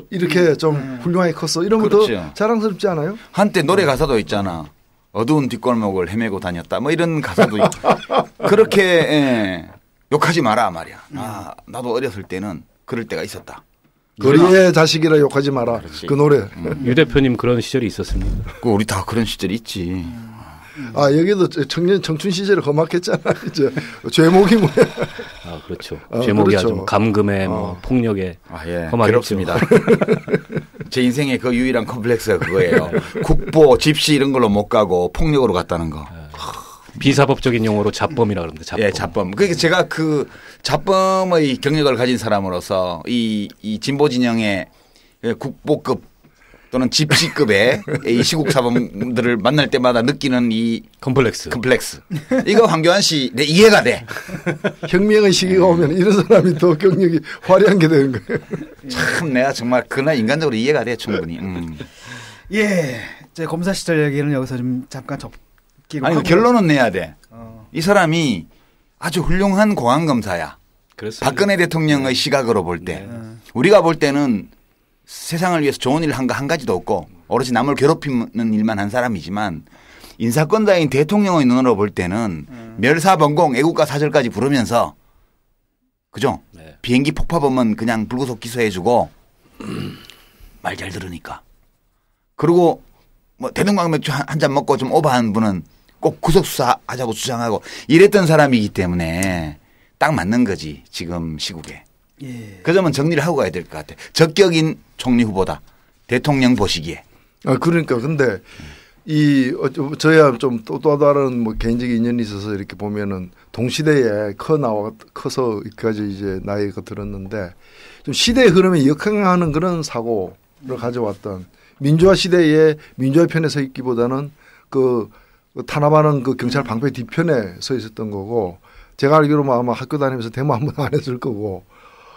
이렇게 좀 훌륭하게 컸어. 이러면 그렇죠. 더 자랑스럽지 않아요? 한때 노래 가사도 있잖아. 어두운 뒷골목을 헤매고 다녔다. 뭐 이런 가사도 그렇게 욕하지 마라 말이야. 나도 어렸을 때는 그럴 때가 있었다. 거리의 자식이라 욕하지 마라. 그렇지. 그 노래. 유 대표님 그런 시절이 있었습니다. 우리 다 그런 시절이 있지. 여기도 청춘 시절에 험악했잖아. 이제 제목이 뭐야? 그렇죠. 제목이 그렇죠. 아주 감금에 뭐 폭력에 괴롭습니다. 제 인생의 그 유일한 컴플렉스가 그거예요. 국보, 집시 이런 걸로 못 가고 폭력으로 갔다는 거. 비사법적인 용어로 잡범이라 그러는데 잡범. 예, 잡범. 그러니까 제가 그 잡범의 경력을 가진 사람으로서 이 진보 진영의 국보급 또는 집시급의 이 시국 사범들을 만날 때마다 느끼는 이 컴플렉스. 이거 황교안 씨 내 이해가 돼. 혁명의 시기가 오면 이런 사람이 더 경력이 화려한 게 되는 거예요. 참 내가 정말 그날 인간적으로 이해가 돼 충분히. 예, 제 검사 시절 얘기는 여기서 좀 잠깐 접기로. 아니 결론은 내야 돼. 이 사람이 아주 훌륭한 공안검사야. 그렇습니다. 박근혜 대통령의 시각으로 볼 때 우리가 볼 때는 세상을 위해서 좋은 일 한 가지도 없고 오로지 남을 괴롭히는 일만 한 사람이지만 인사권자인 대통령의 눈으로 볼 때는 멸사번공 애국가 사절까지 부르면서 그죠? 비행기 폭파범은 그냥 불구속 기소해주고 말 잘 들으니까 그리고 뭐 대동강 맥주 한 잔 먹고 좀 오버한 분은 꼭 구속수사하자고 주장하고 이랬던 사람이기 때문에 딱 맞는 거지 지금 시국에. 그 점은 정리를 하고 가야 될 것 같아. 적격인 총리 후보다. 대통령 보시기에. 그러니까 근데 저야 좀 또 다른 뭐 개인적인 인연이 있어서 이렇게 보면은 동시대에 커서 여기까지 이제 나이가 들었는데 좀 시대의 흐름에 역행하는 그런 사고를 가져왔던 민주화 시대에 민주화 편에 서 있기보다는 그 탄압하는 그 경찰 방패 뒤편에 서 있었던 거고 제가 알기로 아마 학교 다니면서 데모 한 번 안 했을 거고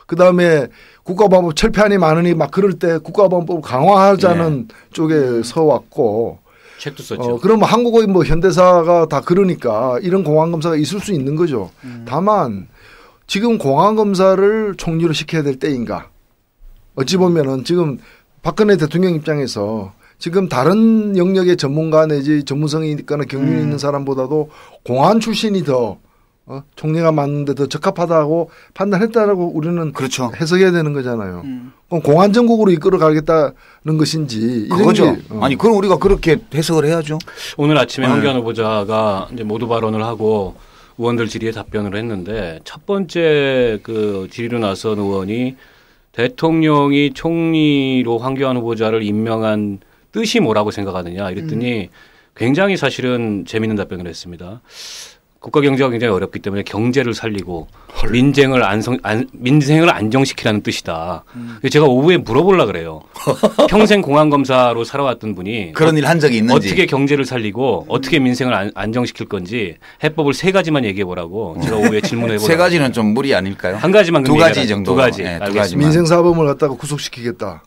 그다음에 국가보안법 철폐안이 많으니 막 그럴 때 국가보안법 강화하자는 쪽에 서왔고 책도 썼죠. 그럼 한국의 뭐 현대사가 다 그러니까 이런 공안검사가 있을 수 있는 거죠. 다만 지금 공안검사를 총리로 시켜야 될 때인가. 어찌 보면은 지금 박근혜 대통령 입장에서 지금 다른 영역의 전문가 내지 전문성이 있거나 경륜이 있는 사람보다도 공안 출신이 더 총리가 맞는데 더 적합하다고 판단했다라고 우리는 그렇죠. 해석해야 되는 거잖아요. 그럼 공안 정국으로 이끌어 가겠다는 것인지 그거죠. 아니 그럼 우리가 그렇게 해석을 해야죠. 오늘 아침에 황교안 후보자가 이제 모두 발언을 하고 의원들 질의에 답변을 했는데 첫 번째 그 질의로 나선 의원이 대통령이 총리로 황교안 후보자를 임명한 뜻이 뭐라고 생각하느냐 이랬더니 굉장히 사실은 재미있는 답변을 했습니다. 국가 경제가 굉장히 어렵기 때문에 경제를 살리고 민생을 안정시키라는 뜻이다. 제가 오후에 물어보려고 그래요. 평생 공안검사로 살아왔던 분이 그런 일 한 적이 있는지. 어떻게 경제를 살리고 어떻게 민생을 안정시킬 건지 해법을 3가지만 얘기해 보라고 제가 오후에 질문해 보라고. 3가지는 좀 무리 아닐까요? 한 가지만 2가지 정도. 2가지. 네, 알겠습니다. 민생사범을 갖다가 구속시키겠다.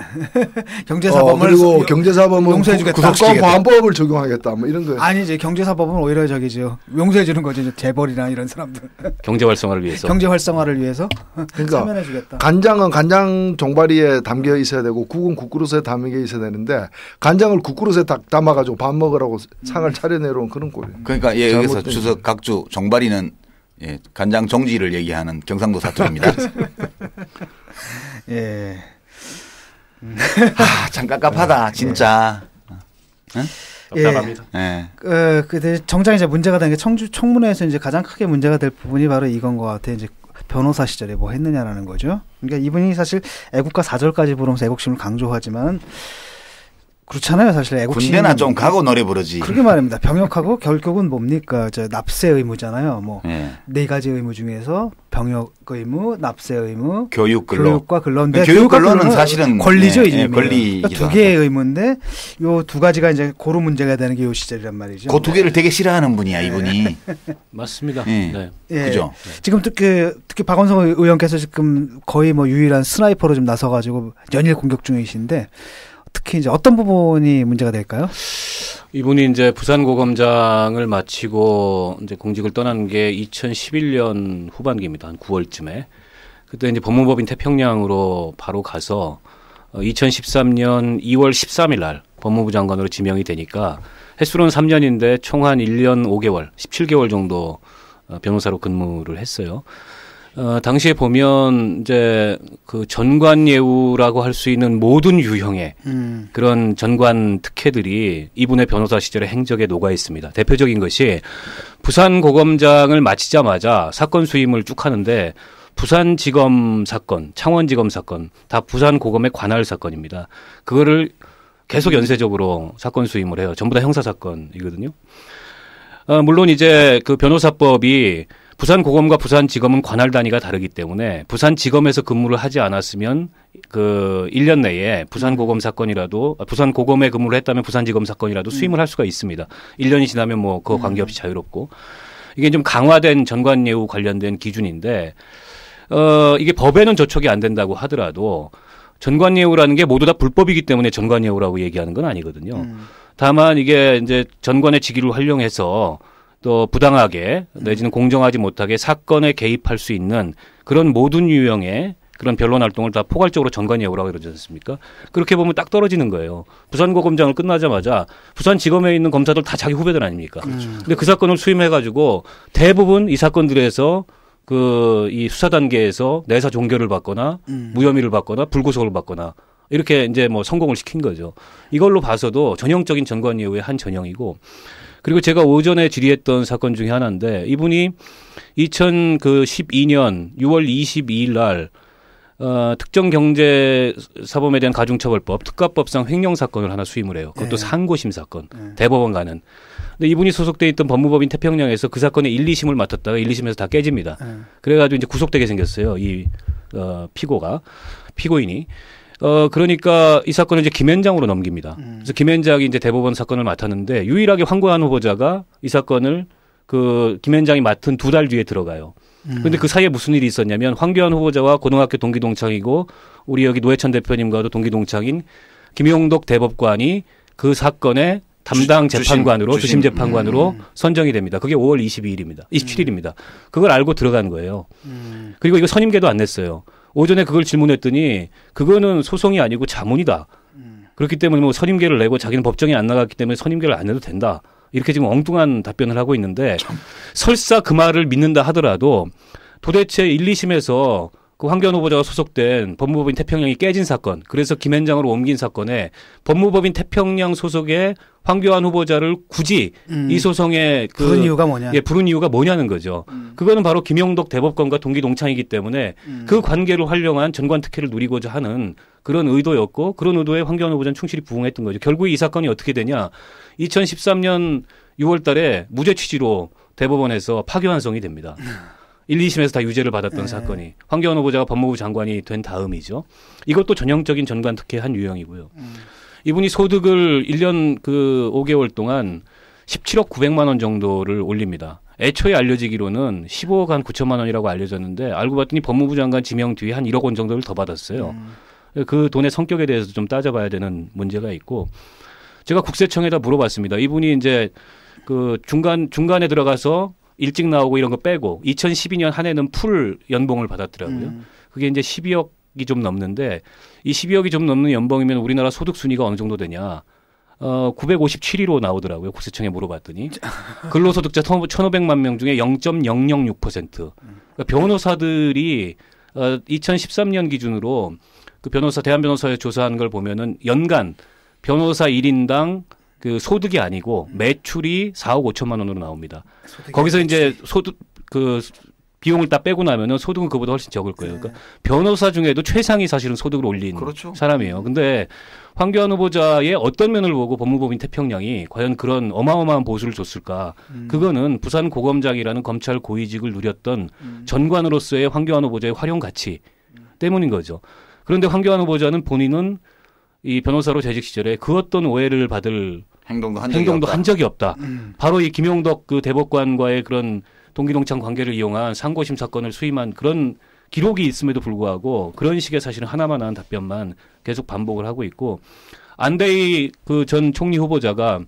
경제사범을 그리고 경제사범은 용서해주겠다. 구속과 보안법을 적용하겠다. 뭐 이런 거. 아니지 경제사범은 오히려 저기죠. 용서해 주는 거죠. 재벌이나 이런 사람들. 경제 활성화를 위해서. 경제 활성화를 위해서 그러니까 참여해 주겠다. 간장은 간장 종바리에 담겨 있어야 되고 국은 국그릇에 담겨 있어야 되는데 간장을 국그릇에 담아가지고 밥 먹으라고 상을 차려내려온 그런 꼴이에요. 그러니까 예, 여기서 추석 각주 종바리는 예, 간장 종지를 얘기하는 경상도 사투리입니다. 예. 참 깝깝하다 진짜. 응? 답답합니다. 예. 정작 이제 문제가 되는 게 청문회에서 이제 가장 크게 문제가 될 부분이 바로 이건 것 같아요. 이제 변호사 시절에 뭐 했느냐라는 거죠. 그러니까 이분이 사실 애국가 4절까지 부르면서 애국심을 강조하지만 그렇잖아요. 사실 애국심. 군대나 좀 가고 노래 부르지. 그러게 말입니다. 병역하고 결국은 뭡니까? 납세 의무잖아요. 뭐 네 가지 의무 중에서 병역 의무, 납세 의무, 교육과 근로인데 교육 근로는 사실은 권리죠. 예, 권리. 그러니까 2개의 의무인데 요 2가지가 이제 고루 문제가 되는 게 요 시절이란 말이죠. 그 2개를 되게 싫어하는 분이야 이분이. 맞습니다. 네. 네. 예. 그죠. 지금 특히 박원석 의원께서 지금 거의 뭐 유일한 스나이퍼로 좀 나서가지고 연일 공격 중이신데. 특히 이제 어떤 부분이 문제가 될까요? 이분이 이제 부산고검장을 마치고 이제 공직을 떠난 게 2011년 후반기입니다. 한 9월쯤에. 그때 이제 법무법인 태평양으로 바로 가서 2013년 2월 13일 날 법무부 장관으로 지명이 되니까 횟수로는 3년인데 총 한 1년 5개월, 17개월 정도 변호사로 근무를 했어요. 당시에 보면 이제 그 전관예우라고 할 수 있는 모든 유형의 그런 전관 특혜들이 이분의 변호사 시절의 행적에 녹아 있습니다. 대표적인 것이 부산고검장을 마치자마자 사건 수임을 쭉 하는데 부산지검 사건, 창원지검 사건 다 부산고검의 관할 사건입니다. 그거를 계속 연쇄적으로 사건 수임을 해요. 전부 다 형사 사건이거든요. 물론 이제 그 변호사법이 부산고검과 부산지검은 관할 단위가 다르기 때문에 부산지검에서 근무를 하지 않았으면 그 1년 내에 부산고검 사건이라도 부산고검에 근무를 했다면 부산지검 사건이라도 수임을 할 수가 있습니다. 1년이 지나면 뭐 그거 관계없이 자유롭고 이게 좀 강화된 전관예우 관련된 기준인데 이게 법에는 저촉이 안 된다고 하더라도 전관예우라는 게 모두 다 불법이기 때문에 전관예우라고 얘기하는 건 아니거든요. 다만 이게 이제 전관의 직위를 활용해서 또 부당하게 내지는 공정하지 못하게 사건에 개입할 수 있는 그런 모든 유형의 그런 변론 활동을 다 포괄적으로 전관예우라고 그러지 않습니까? 그렇게 보면 딱 떨어지는 거예요. 부산고검장을 끝나자마자 부산지검에 있는 검사들 다 자기 후배들 아닙니까? 근데 그 사건을 수임해가지고 대부분 이 사건들에서 이 수사 단계에서 내사 종결을 받거나 무혐의를 받거나 불구속을 받거나 이렇게 이제 뭐 성공을 시킨 거죠. 이걸로 봐서도 전형적인 전관예우의 한 전형이고 그리고 제가 오전에 질의했던 사건 중에 하나인데 이분이 2012년 6월 22일 날 특정경제사범에 대한 가중처벌법 특가법상 횡령 사건을 하나 수임을 해요. 그것도 상고심 사건. 대법원 가는. 근데 이분이 소속돼 있던 법무법인 태평양에서 그 사건의 1, 2심을 맡았다가 1, 2심에서 다 깨집니다. 그래가지고 이제 구속되게 생겼어요. 이 피고인이. 그러니까 이 사건을 이제 김현장으로 넘깁니다. 그래서 김현장이 이제 대법원 사건을 맡았는데 유일하게 황교안 후보자가 이 사건을 김현장이 맡은 2달 뒤에 들어가요. 그런데 그 사이에 무슨 일이 있었냐면 황교안 후보자와 고등학교 동기 동창이고 우리 여기 노회찬 대표님과도 동기 동창인 김용덕 대법관이 그 사건의 담당 재판관으로 주심 재판관으로 선정이 됩니다. 그게 5월 27일입니다. 그걸 알고 들어간 거예요. 그리고 이거 선임계도 안 냈어요. 오전에 그걸 질문했더니 그거는 소송이 아니고 자문이다. 그렇기 때문에 뭐 선임계를 내고 자기는 법정에 안 나갔기 때문에 선임계를 안 내도 된다. 이렇게 지금 엉뚱한 답변을 하고 있는데 설사 그 말을 믿는다 하더라도 도대체 1, 2심에서 그 황교안 후보자가 소속된 법무법인 태평양이 깨진 사건, 그래서 김현장으로 옮긴 사건에 법무법인 태평양 소속의 황교안 후보자를 굳이 이 소송에 부른 이유가 뭐냐? 부른 이유가 뭐냐는 거죠. 그거는 바로 김용덕 대법관과 동기 동창이기 때문에 그 관계를 활용한 전관 특혜를 누리고자 하는 그런 의도였고 그런 의도에 황교안 후보자는 충실히 부응했던 거죠. 결국 이 사건이 어떻게 되냐? 2013년 6월 달에 무죄 취지로 대법원에서 파기환송이 됩니다. 1, 2심에서 다 유죄를 받았던 사건이 황교안 후보자가 법무부 장관이 된 다음이죠. 이것도 전형적인 전관 특혜의 한 유형이고요. 이분이 소득을 1년 5개월 동안 17억 900만 원 정도를 올립니다. 애초에 알려지기로는 15억 한 9천만 원이라고 알려졌는데 알고 봤더니 법무부 장관 지명 뒤에 한 1억 원 정도를 더 받았어요. 그 돈의 성격에 대해서 좀 따져봐야 되는 문제가 있고 제가 국세청에다 물어봤습니다. 이분이 이제 중간에 들어가서 일찍 나오고 이런 거 빼고 2012년 한 해는 풀 연봉을 받았더라고요. 그게 이제 12억이 좀 넘는데 이 12억이 좀 넘는 연봉이면 우리나라 소득 순위가 어느 정도 되냐? 957위로 나오더라고요. 국세청에 물어봤더니. 근로소득자 1,500만 명 중에 0.006%. 그러니까 변호사들이 2013년 기준으로 대한변호사에 조사한 걸 보면은 연간 변호사 1인당 소득이 아니고 매출이 4억 5천만 원으로 나옵니다. 거기서 이제 비용을 다 빼고 나면은 소득은 그보다 훨씬 적을 거예요. 그러니까 변호사 중에도 최상위 사실은 소득을 올린 사람이에요. 근데 황교안 후보자의 어떤 면을 보고 법무법인 태평양이 과연 그런 어마어마한 보수를 줬을까? 그거는 부산고검장이라는 검찰 고위직을 누렸던 전관으로서의 황교안 후보자의 활용 가치 때문인 거죠. 그런데 황교안 후보자는 본인은 이 변호사로 재직 시절에 그 어떤 오해를 받을 행동도 한 적이 없다. 바로 이 김용덕 대법관과의 그런 동기동창 관계를 이용한 상고심 사건을 수임한 그런 기록이 있음에도 불구하고 그런 식의 사실은 하나만한 답변만 계속 반복을 하고 있고 안대희 전 총리 후보자가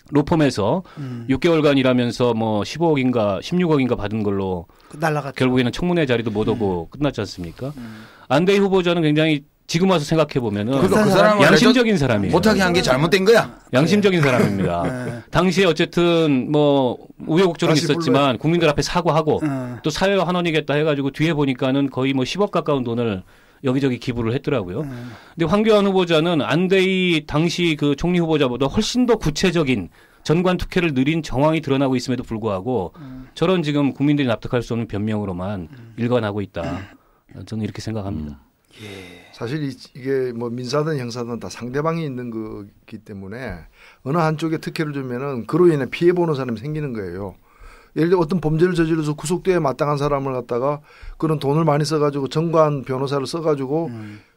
로펌에서 6개월간 일하면서 15억인가 16억인가 받은 걸로 날라갔죠. 결국에는 청문회 자리도 못 오고 끝났지 않습니까? 안대희 후보자는 굉장히 지금 와서 생각해 보면은 그 사람은 양심적인 사람이에요. 못하게 한 게 잘못된 거야. 양심적인 사람입니다. 당시에 어쨌든 우여곡절은 있었지만 국민들 앞에 사과하고 또 사회 환원이겠다 해가지고 뒤에 보니까는 거의 10억 가까운 돈을 여기저기 기부를 했더라고요. 근데 황교안 후보자는 안대희 당시 총리 후보자보다 훨씬 더 구체적인 전관 특혜를 누린 정황이 드러나고 있음에도 불구하고 저런 지금 국민들이 납득할 수 없는 변명으로만 일관하고 있다. 저는 이렇게 생각합니다. 사실 이게 민사든 형사든 다 상대방이 있는 거기 때문에 어느 한쪽에 특혜를 주면은 그로 인해 피해 보는 사람이 생기는 거예요. 예를 들어 어떤 범죄를 저질러서 구속돼야 마땅한 사람을 갖다가 그런 돈을 많이 써가지고 정관 변호사를 써가지고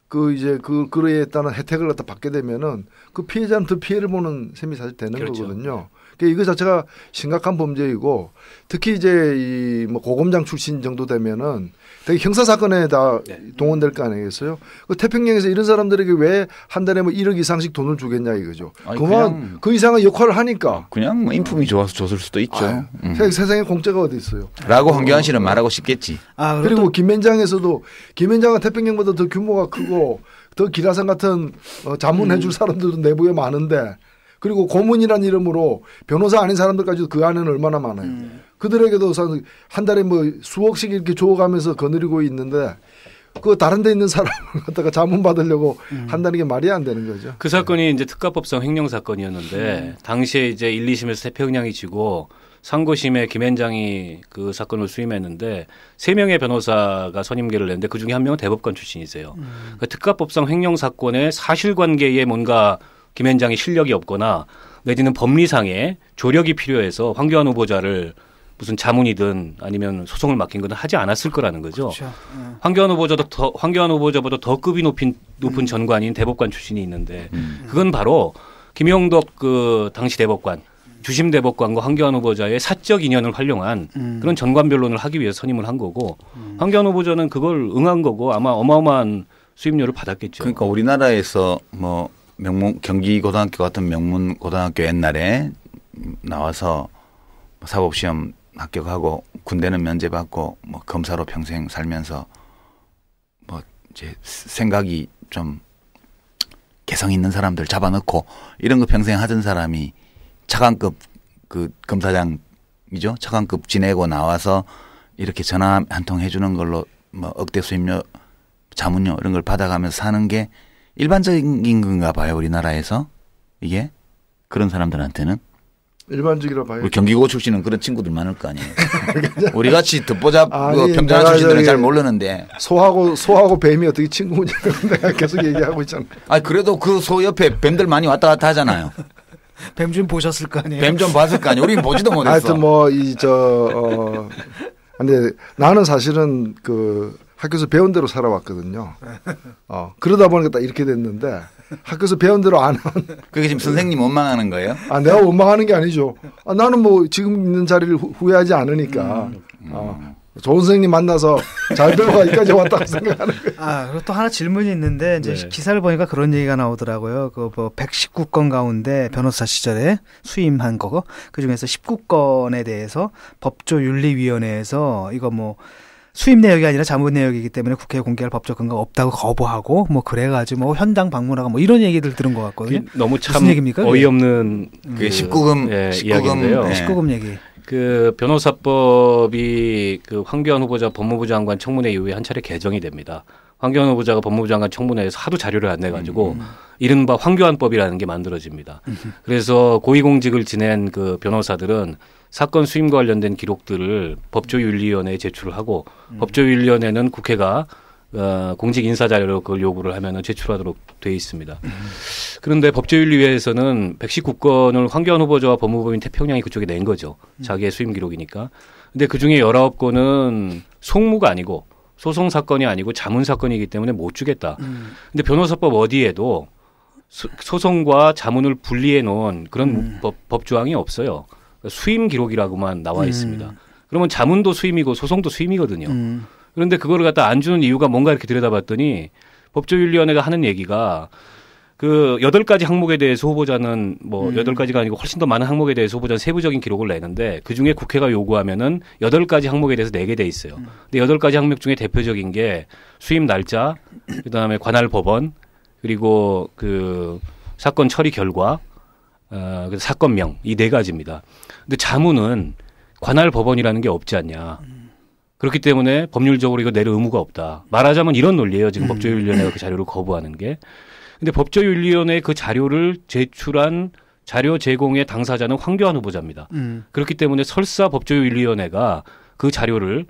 그에 따른 혜택을 갖다 받게 되면은 그 피해자는 더 피해를 보는 셈이 사실 되는 거거든요. 그러니까 이거 자체가 심각한 범죄이고 특히 이제 고검장 출신 정도 되면은 되게 형사 사건에 다 동원될 거 아니겠어요? 태평양에서 이런 사람들에게 왜 한 달에 1억 이상씩 돈을 주겠냐 이거죠. 그만 그 이상의 역할을 하니까. 그냥 인품이 좋아서 줬을 수도 있죠. 세상에 공짜가 어디 있어요? 라고 황교안 씨는 말하고 싶겠지. 그리고 김현장에서도 김현장은 태평양보다 더 규모가 크고 더 기라성 같은 자문해줄 사람들도 내부에 많은데 그리고 고문이라는 이름으로 변호사 아닌 사람들까지도 그 안에는 얼마나 많아요. 그들에게도 한 달에 수억씩 이렇게 줘가면서 거느리고 있는데 다른 데 있는 사람을 갖다가 자문 받으려고 한다는 게 말이 안 되는 거죠. 그 사건이 이제 특가법상 횡령 사건이었는데 당시에 이제 1, 2심에서 태평양이 지고 상고심에 김현장이 그 사건을 수임했는데 3명의 변호사가 선임계를 냈는데 그중에 한 명은 대법관 출신이세요. 그러니까 특가법상 횡령 사건의 사실관계에 뭔가 김현장이 실력이 없거나 내지는 법리상의 조력이 필요해서 황교안 후보자를 무슨 자문이든 아니면 소송을 맡긴 건 하지 않았을 거라는 거죠. 그렇죠. 황교안 후보자보다 더 급이 높은 전관인 대법관 출신이 있는데 그건 바로 김용덕 당시 대법관, 주심 대법관과 황교안 후보자의 사적 인연을 활용한 그런 전관 변론을 하기 위해서 선임을 한 거고 황교안 후보자는 그걸 응한 거고 아마 어마어마한 수임료를 받았겠죠. 그러니까 우리나라에서 경기고등학교 같은 명문 고등학교 옛날에 나와서 사법시험 합격하고 군대는 면제받고 검사로 평생 살면서 이제 생각이 좀 개성 있는 사람들 잡아넣고 이런 거 평생 하던 사람이 차관급 검사장이죠. 차관급 지내고 나와서 이렇게 전화 한 통 해주는 걸로 억대 수임료, 자문료 이런 걸 받아가면서 사는 게 일반적인 건가 봐요. 우리나라에서 이게 그런 사람들한테는. 일반적이라 봐요. 우리 경기고 출신은 그런 친구들 많을 거 아니에요. 우리 같이 듣보잡 평정한 출신들은 잘 모르는데. 소하고 뱀이 어떻게 친구인지 내가 계속 얘기하고 있잖아. 그래도 그 소 옆에 뱀들 많이 왔다 갔다 하잖아요. 뱀 좀 보셨을 거 아니에요? 뱀 좀 봤을 거 아니에요. 우린 보지도 못했어. 하여튼 근데 나는 사실은 그 학교에서 배운 대로 살아왔거든요. 그러다 보니까 딱 이렇게 됐는데 학교에서 배운 대로 안 하면. 그게 지금 선생님 원망하는 거예요? 내가 원망하는 게 아니죠. 나는 뭐 지금 있는 자리를 후회하지 않으니까. 좋은 선생님 만나서 잘 배워가 여기까지 왔다고 생각하는 거예요. 그리고 또 하나 질문이 있는데 이제 네. 기사를 보니까 그런 얘기가 나오더라고요. 그 뭐 119건 가운데 변호사 시절에 수임한 거, 그 중에서 19건에 대해서 법조윤리위원회에서 이거 뭐 수임 내역이 아니라 자문 내역이기 때문에 국회에 공개할 법적 근거가 없다고 거부하고 뭐 그래가지고 뭐 현장 방문하고 뭐 이런 얘기들 들은 것 같거든요. 너무 참 무슨 얘기입니까? 어이없는 그 19금, 이야기인데요. 네. 19금 얘기. 그 변호사법이 그 황교안 후보자 법무부 장관 청문회 이후에 한 차례 개정이 됩니다. 황교안 후보자가 법무부 장관 청문회에서 하도 자료를 안 내가지고 이른바 황교안법이라는 게 만들어집니다. 그래서 고위공직을 지낸 그 변호사들은 사건 수임과 관련된 기록들을 법조윤리위원회에 제출을 하고 법조윤리위원회는 국회가 공직 인사 자료로 그걸 요구를 하면은 제출하도록 돼 있습니다. 그런데 법조윤리위에서는 119건을 황교안 후보자와 법무부인 태평양이 그쪽에 낸 거죠. 자기의 수임 기록이니까. 근데 그 중에 19건은 송무가 아니고 소송 사건이 아니고 자문 사건이기 때문에 못 주겠다. 근데 변호사법 어디에도 소송과 자문을 분리해 놓은 그런 법 조항이 없어요. 수임 기록이라고만 나와 있습니다. 그러면 자문도 수임이고 소송도 수임이거든요. 그런데 그거를 갖다 안 주는 이유가 뭔가 이렇게 들여다봤더니 법조윤리위원회가 하는 얘기가 그 8가지 항목에 대해서 후보자는 뭐 8가지가 아니고 훨씬 더 많은 항목에 대해서 후보자는 세부적인 기록을 내는데 그중에 국회가 요구하면은 8가지 항목에 대해서 내게 돼 있어요. 근데 8가지 항목 중에 대표적인 게 수임 날짜, 그다음에 관할 법원, 그리고 그 사건 처리 결과, 사건명 이 4가지입니다. 근데 자문은 관할 법원이라는 게 없지 않냐. 그렇기 때문에 법률적으로 이거 낼 의무가 없다. 말하자면 이런 논리예요. 지금 법조윤리위원회가 그 자료를 거부하는 게. 근데 법조윤리위원회 그 자료를 제출한 자료 제공의 당사자는 황교안 후보자입니다. 그렇기 때문에 설사 법조윤리위원회가 그 자료를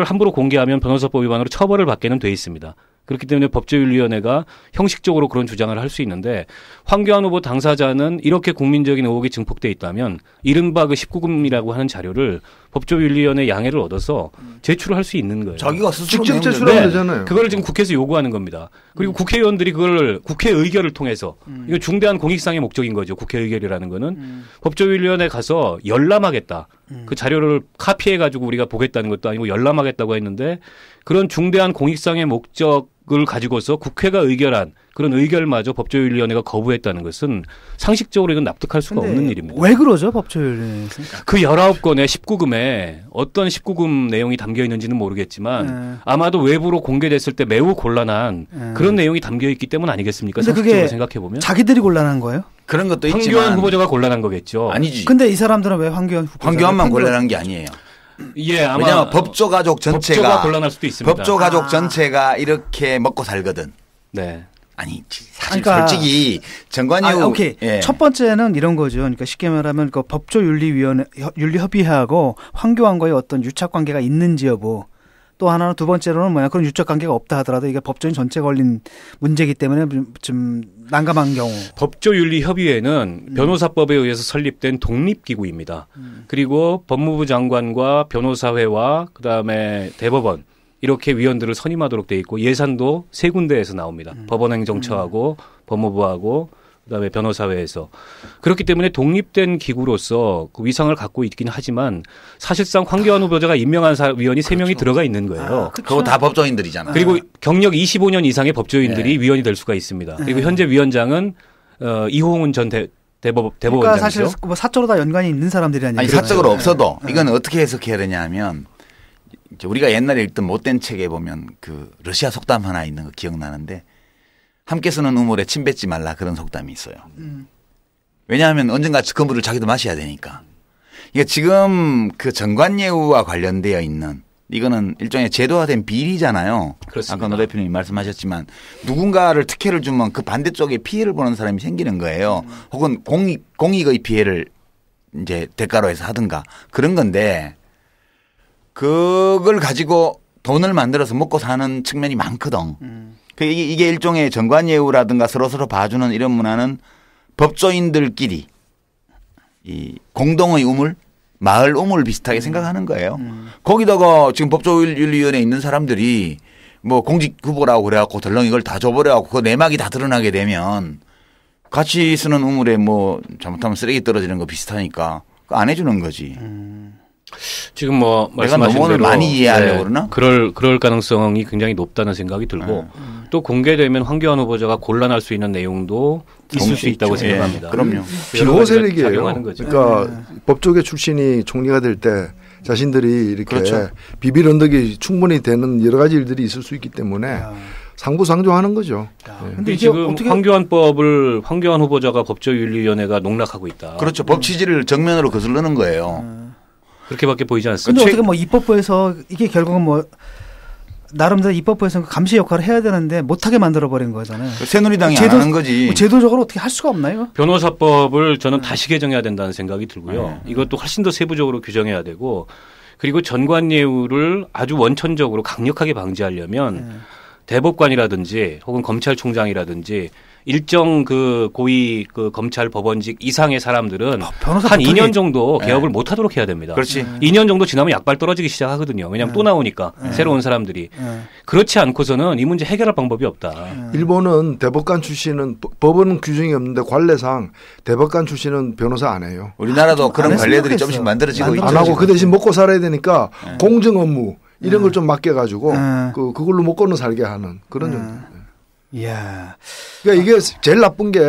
함부로 공개하면 변호사법 위반으로 처벌을 받게는 돼 있습니다. 그렇기 때문에 법조윤리위원회가 형식적으로 그런 주장을 할 수 있는데 황교안 후보 당사자는 이렇게 국민적인 의혹이 증폭돼 있다면 이른바 그 19금이라고 하는 자료를 법조윤리위원회 양해를 얻어서 제출을 할 수 있는 거예요. 자기가 스스로 직접 내면 제출하면 되잖아요. 그걸 지금 국회에서 요구하는 겁니다. 그리고 국회의원들이 그걸 국회 의결을 통해서 이거 중대한 공익상의 목적인 거죠. 국회 의결이라는 거는 법조윤리위원회 가서 열람하겠다. 그 자료를 카피해가지고 우리가 보겠다는 것도 아니고 열람하겠다고 했는데 그런 중대한 공익상의 목적을 가지고서 국회가 의결한 그런 의결마저 법조윤리위원회가 거부했다는 것은 상식적으로 이건 납득할 수가 없는 일입니다. 왜 그러죠, 법조윤리위원회에서? 그 19건의 19금에 어떤 19금 내용이 담겨 있는지는 모르겠지만 아마도 외부로 공개됐을 때 매우 곤란한 그런 내용이 담겨 있기 때문 아니겠습니까? 근데 상식적으로 그게 생각해 보면 자기들이 곤란한 거예요? 그런 것도 황교안 있지만 후보자가 곤란한 거겠죠. 아니지. 근데 이 사람들은 왜 황교안만 곤란한 게 아니에요. 예, 아마 왜냐하면 법조가족 전체가 법조가 곤란할 수도 있습니다. 법조가족 전체가 이렇게 먹고 살거든. 네. 아니 사실 그러니까 솔직히 정관이후 오케이. 예. 첫 번째는 이런 거죠. 그러니까 쉽게 말하면 그 법조윤리위원회 윤리협의회하고 황교안과의 어떤 유착관계가 있는지 여부. 또 하나는 두 번째로는 뭐냐 그런 유착 관계가 없다 하더라도 이게 법조인 전체 걸린 문제이기 때문에 좀 난감한 경우. 법조윤리협의회는 변호사법에 의해서 설립된 독립기구입니다. 그리고 법무부 장관과 변호사회와 그다음에 대법원 이렇게 위원들을 선임하도록 돼 있고 예산도 3군데에서 나옵니다. 법원행정처하고 법무부하고 그다음에 변호사회에서 그렇기 때문에 독립된 기구로서 그 위상을 갖고 있긴 하지만 사실상 황교안 후보자가 임명한 위원이 3명이 들어가 있는 거예요. 그거 다 법조인들이잖아. 그리고 경력 25년 이상의 법조인들이 위원이 될 수가 있습니다. 그리고 현재 위원장은 이홍훈 전 대법원장이죠. 그러니까 사실 뭐 사적으로 다 연관이 있는 사람들이 아니에요. 아니 사적으로 없어도 이건 어떻게 해석해야 되냐면 우리가 옛날에 읽던 못된 책에 보면 그 러시아 속담 하나 있는 거 기억나는데 함께 쓰는 우물에 침 뱉지 말라 그런 속담이 있어요. 왜냐하면 언젠가 그 물을 자기도 마셔야 되니까. 이게 지금 그 정관예우와 관련되어 있는 이거는 일종의 제도화된 비리잖아요. 그렇습니다. 아까 노 대표님이 말씀하셨지만 누군가를 특혜를 주면 그 반대쪽에 피해를 보는 사람이 생기는 거예요. 혹은 공익의 피해를 이제 대가로 해서 하든가 그런 건데 그걸 가지고 돈을 만들어서 먹고 사는 측면이 많거든. 이게 일종의 정관예우라든가 서로서로 봐주는 이런 문화는 법조인들끼리 이 공동의 우물, 마을 우물 비슷하게 생각하는 거예요. 거기다가 지금 법조윤리위원회에 있는 사람들이 뭐 공직 후보라고 그래갖고 덜렁 이걸 다 줘버려갖고 그 내막이 다 드러나게 되면 같이 쓰는 우물에 뭐 잘못하면 쓰레기 떨어지는 거 비슷하니까 안 해주는 거지. 지금 뭐 내가 말씀하신 너무 대로 많이 이해하려고 그러나? 그럴 가능성이 굉장히 높다는 생각이 들고 또 공개되면 황교안 후보자가 곤란할 수 있는 내용도 있을 수 있다고 있죠. 생각합니다. 그럼요. 비호 세력이에요. 작용하는 거죠. 그러니까 법조계 출신이 총리가 될 때 자신들이 이렇게 그렇죠. 비빌 언덕이 충분히 되는 여러 가지 일들이 있을 수 있기 때문에 상부상조하는 거죠. 근데 지금 어떻게 황교안법을 황교안 후보자가 법조윤리위원회가 농락하고 있다. 그렇죠. 법 취지를 정면으로 거슬르는 거예요. 그렇게밖에 보이지 근데 않습니다. 어떻게 뭐 입법부에서 이게 결국은 뭐 나름대로 입법부에서 감시 역할을 해야 되는데 못하게 만들어 버린 거잖아요. 새누리당이 안 하는 거지. 뭐 제도적으로 어떻게 할 수가 없나요? 변호사법을 저는 다시 개정해야 된다는 생각이 들고요. 이것도 훨씬 더 세부적으로 규정해야 되고 그리고 전관예우를 아주 원천적으로 강력하게 방지하려면 대법관이라든지 혹은 검찰총장이라든지 일정 그 고위 그 검찰 법원직 이상의 사람들은 한 2년 정도 개업을 못 하도록 해야 됩니다. 그렇지. 2년 정도 지나면 약발 떨어지기 시작하거든요. 왜냐하면 또 나오니까 새로운 사람들이. 그렇지 않고서는 이 문제 해결할 방법이 없다. 일본은 대법관 출신은 법원은 규정이 없는데 관례상 대법관 출신은 변호사 안 해요. 우리나라도 그런 했으면 관례들이 좋겠어. 조금씩 만들어지고 있죠. 안 하고 그 대신 먹고 살아야 되니까 공정 업무 이런 걸 좀 맡겨가지고 그걸로 먹고는 살게 하는 그런 정도. 이야. 그러니까 이게 제일 나쁜 게